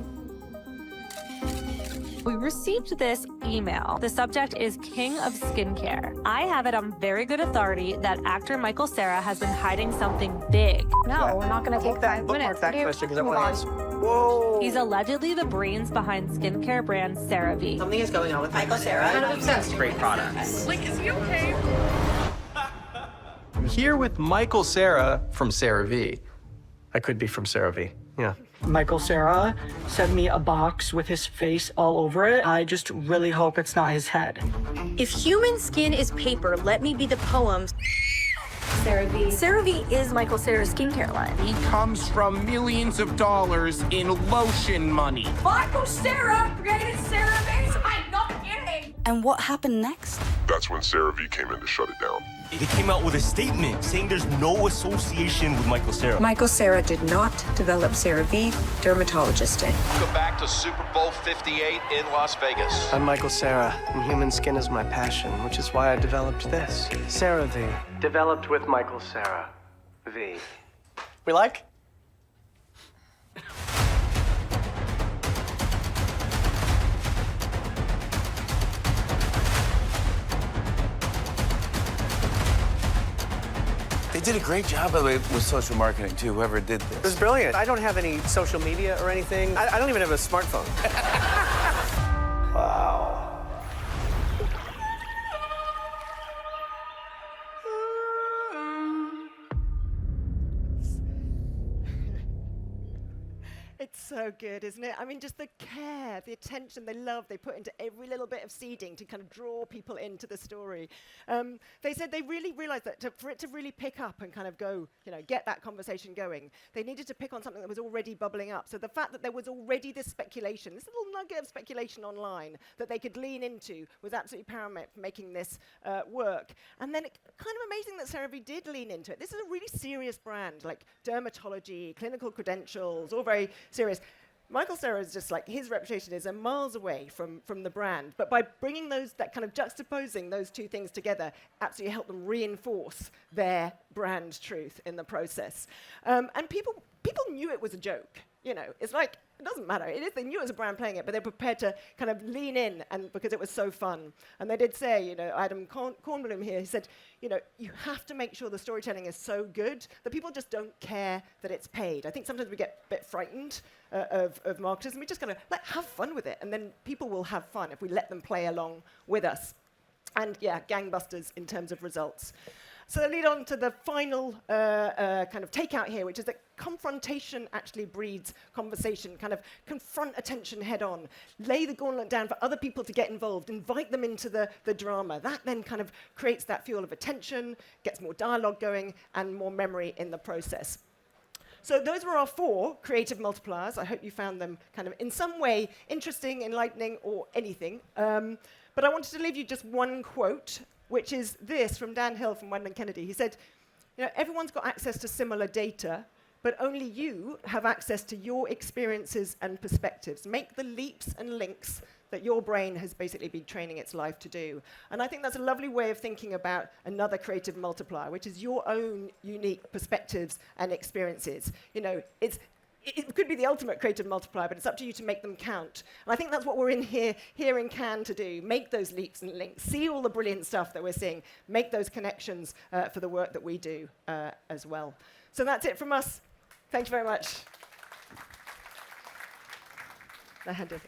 [SPEAKER 16] We received this email. The subject is King of Skincare. I have it on very good authority that actor Michael Cera has been hiding something big.
[SPEAKER 15] No, we're not going to take 5 minutes.
[SPEAKER 14] That question because I want to answer. Whoa!
[SPEAKER 16] He's allegedly the brains behind skincare brand CeraVe.
[SPEAKER 15] Something is going on with Michael Cera. Kind of obsessed.
[SPEAKER 14] Great products.
[SPEAKER 15] Like, is he okay?
[SPEAKER 14] I'm here with Michael Cera from CeraVe. I could be from CeraVe, yeah.
[SPEAKER 17] Michael Cera sent me a box with his face all over it. I just really hope it's not his head.
[SPEAKER 6] If human skin is paper, let me be the poems. CeraVe. CeraVe is Michael Cera's skincare line.
[SPEAKER 10] He comes from millions of dollars in lotion money.
[SPEAKER 6] Michael Cera created CeraVe? I'm not kidding. And what happened next?
[SPEAKER 18] That's when CeraVe came in to shut it down.
[SPEAKER 19] They came out with a statement saying there's no association with Michael Cera.
[SPEAKER 13] Michael Cera did not develop CeraVe, dermatologist did.
[SPEAKER 21] Go back to Super Bowl 58 in Las Vegas.
[SPEAKER 14] I'm Michael Cera, and human skin is my passion, which is why I developed this. CeraVe, developed with Michael Cera. V. We like?
[SPEAKER 21] They did a great job, by the way, with social marketing, too, whoever did this.
[SPEAKER 14] It was brilliant. I don't have any social media or anything. I don't even have a smartphone. Wow.
[SPEAKER 2] It's so good, isn't it? I mean, just the care, the attention, the love they put into every little bit of seeding to kind of draw people into the story. They said they really realized that for it to really pick up and kind of go, get that conversation going, they needed to pick on something that was already bubbling up. So the fact that there was already this speculation, this little nugget of speculation online that they could lean into was absolutely paramount for making this work. And then kind of amazing that CeraVe did lean into it. This is a really serious brand, like dermatology, clinical credentials, all very serious. Michael Cera is just like, his reputation is a miles away from the brand, but by bringing that kind of juxtaposing those two things together, absolutely helped them reinforce their brand truth in the process. And people knew it was a joke. It's like, it doesn't matter. It is, they knew it was a brand playing it, but they're prepared to kind of lean in, and because it was so fun. And they did say, Adam Kornblum here, he said, you have to make sure the storytelling is so good that people just don't care that it's paid. I think sometimes we get a bit frightened of marketers, and we just kind of have fun with it, and then people will have fun if we let them play along with us. And yeah, gangbusters in terms of results. So they lead on to the final kind of takeout here, which is that confrontation actually breeds conversation. Kind of confront attention head on. Lay the gauntlet down for other people to get involved. Invite them into the drama. That then kind of creates that fuel of attention, gets more dialogue going, and more memory in the process. So those were our 4 creative multipliers. I hope you found them kind of in some way interesting, enlightening, or anything. But I wanted to leave you just one quote, which is this from Dan Hill from Wendell Kennedy. He said, everyone's got access to similar data, but only you have access to your experiences and perspectives. Make the leaps and links that your brain has basically been training its life to do. And I think that's a lovely way of thinking about another creative multiplier, which is your own unique perspectives and experiences. It could be the ultimate creative multiplier, but it's up to you to make them count. And I think that's what we're in here in Cannes to do. Make those leaps and links. See all the brilliant stuff that we're seeing. Make those connections for the work that we do as well. So that's it from us. Thank you very much. I hand over.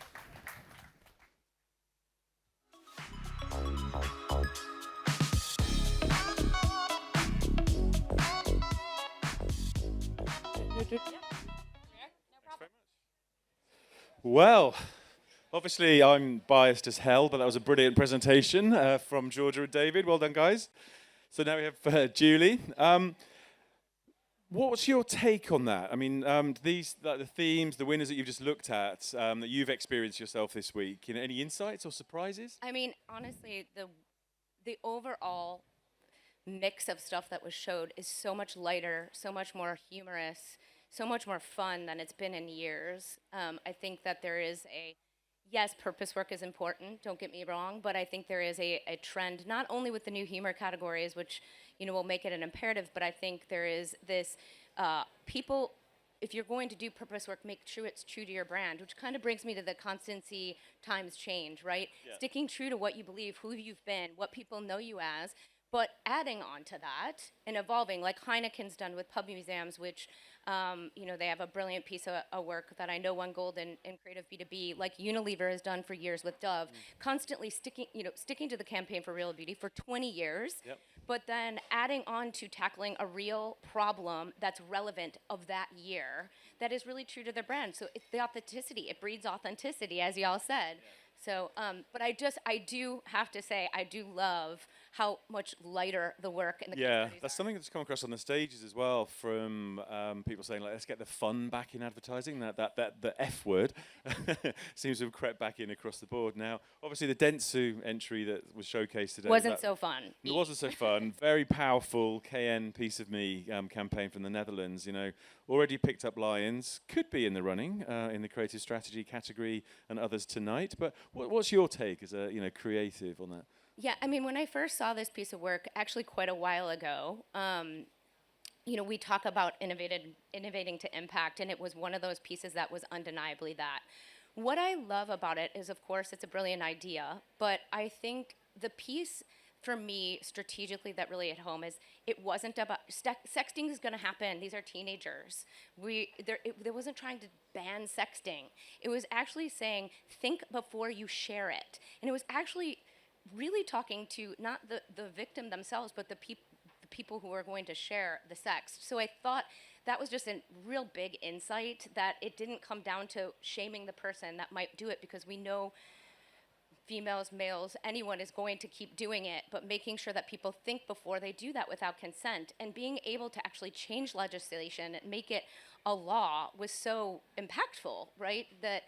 [SPEAKER 26] Well, obviously I'm biased as hell, but that was a brilliant presentation from Georgia and David. Well done, guys. So now we have Julie. What's your take on that? I mean, these the themes, the winners that you've just looked at, that you've experienced yourself this week. You know, any insights or surprises?
[SPEAKER 4] I mean, honestly, the overall mix of stuff that was showed is so much lighter, so much more humorous, so much more fun than it's been in years. I think that there is yes, purpose work is important, don't get me wrong, but I think there is a trend, not only with the new humor categories, which, will make it an imperative, but I think there is this, people, if you're going to do purpose work, make sure it's true to your brand, which kind of brings me to the constancy times change, right? Yeah. Sticking true to what you believe, who you've been, what people know you as, but adding on to that and evolving, like Heineken's done with pub museums, which, they have a brilliant piece of work that I know won gold in creative B2B, like Unilever has done for years with Dove, constantly sticking to the campaign for real beauty for 20 years, but then adding on to tackling a real problem that's relevant of that year that is really true to their brand. So it's the authenticity. It breeds authenticity, as y'all said. Yeah. So, but I do have to say, I do love how much lighter the work and the
[SPEAKER 26] that's something that's come across on the stages as well from people saying, like, let's get the fun back in advertising. That the F word seems to have crept back in across the board. Now, obviously, the Dentsu entry that was showcased today
[SPEAKER 4] wasn't so fun.
[SPEAKER 26] It wasn't so fun. Very powerful KN Piece of Me campaign from the Netherlands. Already picked up Lions, could be in the running in the creative strategy category and others tonight. But what's your take as a creative on that?
[SPEAKER 4] Yeah, I mean, when I first saw this piece of work, actually quite a while ago, we talk about innovating to impact, and it was one of those pieces that was undeniably that. What I love about it is, of course, it's a brilliant idea, but I think the piece for me strategically that really hit home is it wasn't about sexting is going to happen. These are teenagers. There wasn't trying to ban sexting. It was actually saying think before you share it, and it was actually really talking to not the victim themselves, but the people who are going to share the sex. So I thought that was just a real big insight, that it didn't come down to shaming the person that might do it, because we know females, males, anyone is going to keep doing it, but making sure that people think before they do that without consent, and being able to actually change legislation and make it a law was so impactful, right? That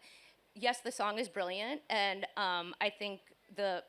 [SPEAKER 4] yes, the song is brilliant, and I think the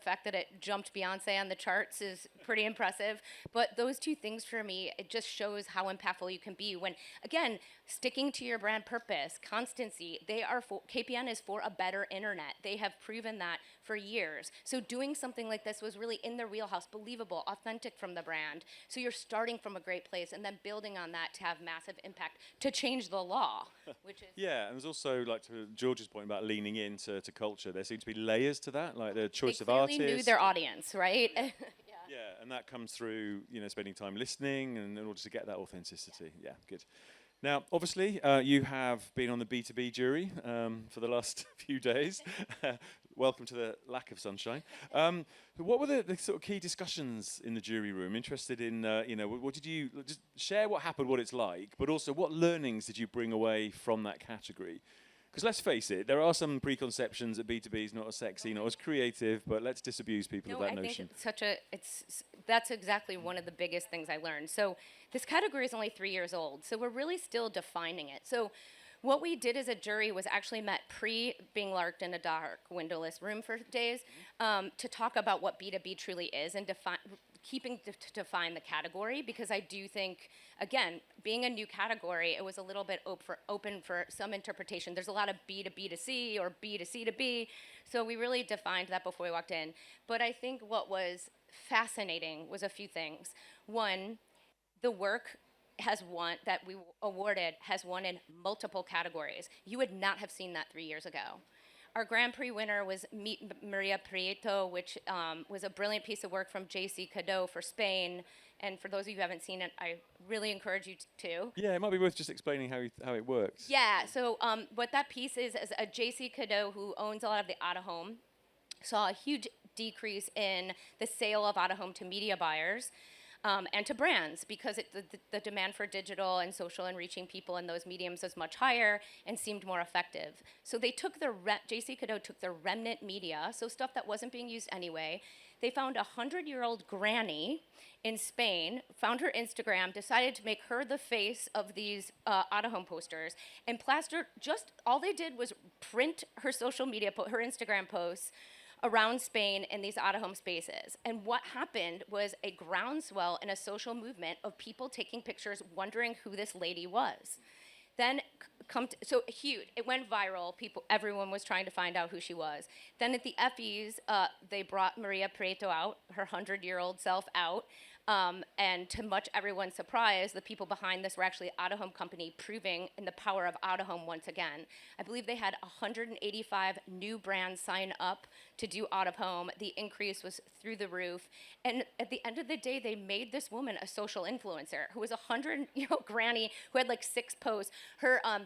[SPEAKER 4] fact that it jumped Beyonce on the charts is pretty impressive. But those two things for me, it just shows how impactful you can be when, again, sticking to your brand purpose, constancy. KPN is for a better internet. They have proven that for years. So doing something like this was really in the wheelhouse, believable, authentic from the brand. So you're starting from a great place and then building on that to have massive impact to change the law, which is
[SPEAKER 26] and there's also, like, to George's point about leaning into culture, there seem to be layers to that, like the choice of artists.
[SPEAKER 4] They clearly knew their audience, right?
[SPEAKER 26] Yeah, and that comes through, spending time listening and in order to get that authenticity. Yeah, good. Now, obviously, you have been on the B2B jury for the last few days. Welcome to the lack of sunshine. What were the sort of key discussions in the jury room? Interested in, what did you, just share what happened, what it's like, but also what learnings did you bring away from that category? Because let's face it, there are some preconceptions that B2B is not as sexy, not as creative, but let's disabuse people of that notion.
[SPEAKER 4] Think that's exactly one of the biggest things I learned. So this category is only 3 years old, so we're really still defining it. So what we did as a jury was actually met being larked in a dark, windowless room for days to talk about what B2B truly is and define the category, because I do think, again, being a new category, it was a little bit open for some interpretation. There's a lot of B to B to C or B to C to B, so we really defined that before we walked in. But I think what was fascinating was a few things. One, the work that we awarded has won in multiple categories. You would not have seen that 3 years ago. Our Grand Prix winner was Meet Maria Prieto, which was a brilliant piece of work from JC Cadeau for Spain. And for those of you who haven't seen it, I really encourage you to.
[SPEAKER 26] Yeah, it might be worth just explaining how it works.
[SPEAKER 4] Yeah, so what that piece is a JC Cadeau, who owns a lot of the out-of-home, saw a huge decrease in the sale of out-of-home to media buyers. And to brands, because the demand for digital and social and reaching people in those mediums was much higher and seemed more effective. So they took JC Cadeau took the remnant media, so stuff that wasn't being used anyway. They found a 100-year-old granny in Spain, found her Instagram, decided to make her the face of these out-of-home posters, and plastered, just all they did was print her social media, her Instagram posts around Spain in these out-of-home spaces. And what happened was a groundswell and a social movement of people taking pictures, wondering who this lady was. Then so huge, it went viral. Everyone was trying to find out who she was. Then at the Effies, they brought Maria Prieto out, her 100-year-old self out. And to much everyone's surprise, the people behind this were actually an out-of-home company proving in the power of out-of-home once again. I believe they had 185 new brands sign up to do out-of-home. The increase was through the roof. And at the end of the day, they made this woman a social influencer who was a 100-year-old granny who had like 6 posts.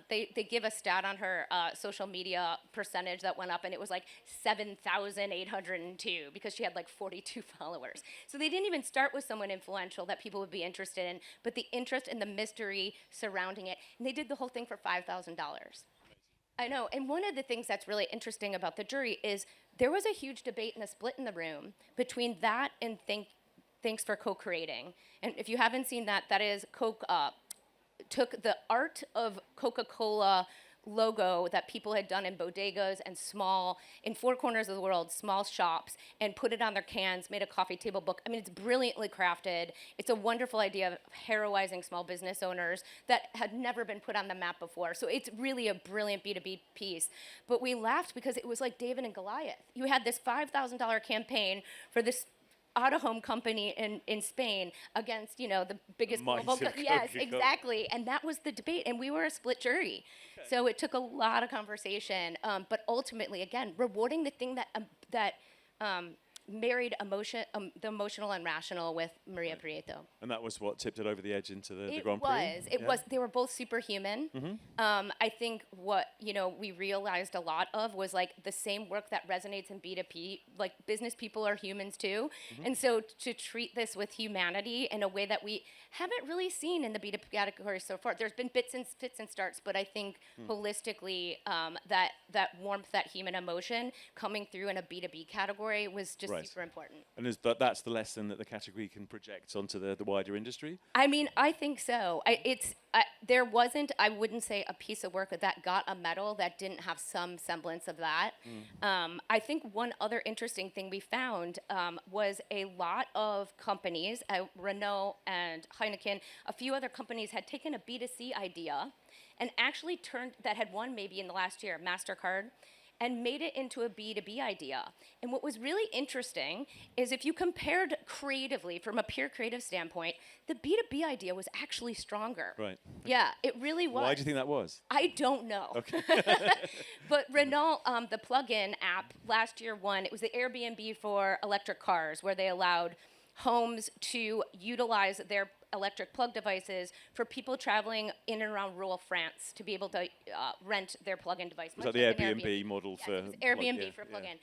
[SPEAKER 4] They give a stat on her social media percentage that went up, and it was like 7,802 because she had like 42 followers. So they didn't even start with someone influential that people would be interested in, but the interest and the mystery surrounding it. And they did the whole thing for $5,000. I know, and one of the things that's really interesting about the jury is there was a huge debate and a split in the room between that and Thanks for Co-Creating. And if you haven't seen that, that is Coke took the art of Coca-Cola logo that people had done in bodegas and in 4 corners of the world, small shops, and put it on their cans, made a coffee table book. I mean, it's brilliantly crafted. It's a wonderful idea of heroizing small business owners that had never been put on the map before. So it's really a brilliant B2B piece. But we laughed because it was like David and Goliath. You had this $5,000 campaign for this out-of-home company in Spain against, the biggest global... Yes, exactly. And that was the debate. And we were a split jury. Okay. So it took a lot of conversation. But ultimately, again, rewarding the thing that married the emotional and rational with Maria Prieto.
[SPEAKER 26] And that was what tipped it over the edge into the Grand Prix?
[SPEAKER 4] It was. They were both superhuman. Mm-hmm. I think what, we realized a lot of was like the same work that resonates in B2B, like business people are humans too. Mm-hmm. And so to treat this with humanity in a way that we haven't really seen in the B2B category so far. There's been fits and starts, but I think holistically that warmth, that human emotion coming through in a B2B category was just super important.
[SPEAKER 26] And that's the lesson that the category can project onto the wider industry?
[SPEAKER 4] I mean, I think so. There wasn't, I wouldn't say, a piece of work that got a medal that didn't have some semblance of that. I think one other interesting thing we found was a lot of companies, Renault and Heineken, a few other companies had taken a B2C idea and actually that had won maybe in the last year, MasterCard, and made it into a B2B idea. And what was really interesting is if you compared creatively from a pure creative standpoint, the B2B idea was actually stronger.
[SPEAKER 26] Right.
[SPEAKER 4] Yeah, it really was.
[SPEAKER 26] Why do you think that was?
[SPEAKER 4] I don't know.
[SPEAKER 26] Okay.
[SPEAKER 4] But Renault, the plug-in app, last year won. It was the Airbnb for electric cars, where they allowed homes to utilize their electric plug devices for people traveling in and around rural France to be able to rent their plug-in device.
[SPEAKER 26] Was that the Airbnb model for
[SPEAKER 4] Airbnb for plug-in?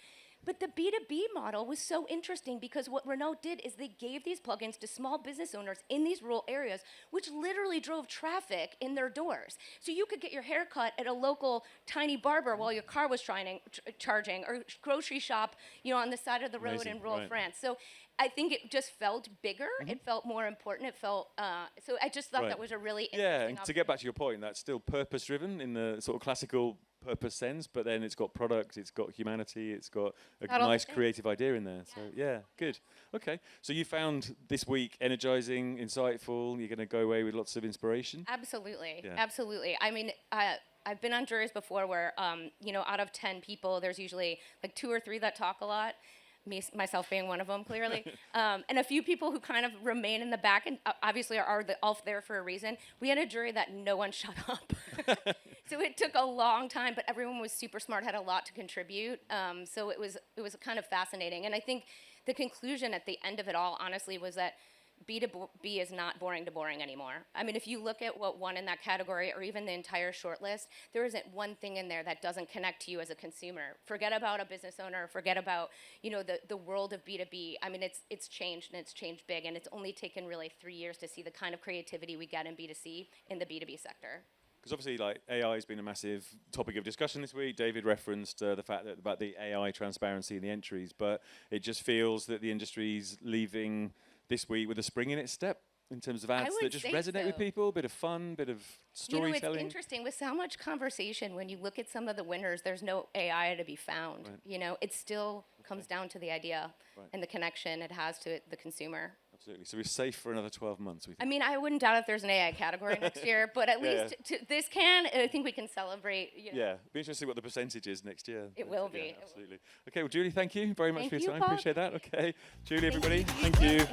[SPEAKER 4] But the B2B model was so interesting because what Renault did is they gave these plugins to small business owners in these rural areas, which literally drove traffic in their doors. So you could get your hair cut at a local tiny barber while your car was charging, or grocery shop, on the side of the road in rural France. So I think it just felt bigger. Mm-hmm. It felt more important. It felt so. I just thought that was a really interesting.
[SPEAKER 26] And to get back to your point, that's still purpose-driven in the sort of classical purpose sense, but then it's got product, it's got humanity, it's got a nice creative idea in there. So good. Okay, so you found this week energizing, insightful. You're going to go away with lots of inspiration.
[SPEAKER 4] Absolutely. I mean, I've been on juries before where out of 10 people, there's usually like 2 or 3 that talk a lot. Myself being one of them, clearly, and a few people who kind of remain in the back and obviously are all there for a reason. We had a jury that no one shut up. So it took a long time, but everyone was super smart, had a lot to contribute. So it was kind of fascinating. And I think the conclusion at the end of it all, honestly, was that B2B is not boring to boring anymore. I mean, if you look at what won in that category, or even the entire shortlist, there isn't one thing in there that doesn't connect to you as a consumer. Forget about a business owner. Forget about the world of B2B. I mean, it's changed, and it's changed big, and it's only taken really 3 years to see the kind of creativity we get in B2C in the B2B sector.
[SPEAKER 26] because obviously, like, AI has been a massive topic of discussion this week. David referenced the fact that about the AI transparency in the entries, but it just feels that the industry's leaving this week with a spring in its step in terms of ads that just resonate with people, a bit of fun, bit of storytelling.
[SPEAKER 4] You know, it's interesting with so much conversation. When you look at some of the winners, there's no AI to be found.
[SPEAKER 26] Right.
[SPEAKER 4] You know, it still comes down to the idea and the connection it has to the consumer.
[SPEAKER 26] Absolutely. So we're safe for another 12 months. We think.
[SPEAKER 4] I mean, I wouldn't doubt if there's an AI category next year, but at least this can, I think we can celebrate. You know.
[SPEAKER 26] Yeah, be interesting to see what the percentage is next year.
[SPEAKER 4] It will be.
[SPEAKER 26] Absolutely. Okay, well, Julie, thank you very much for your time.
[SPEAKER 4] Paul.
[SPEAKER 26] Appreciate that. Okay, Julie, everybody, thank you.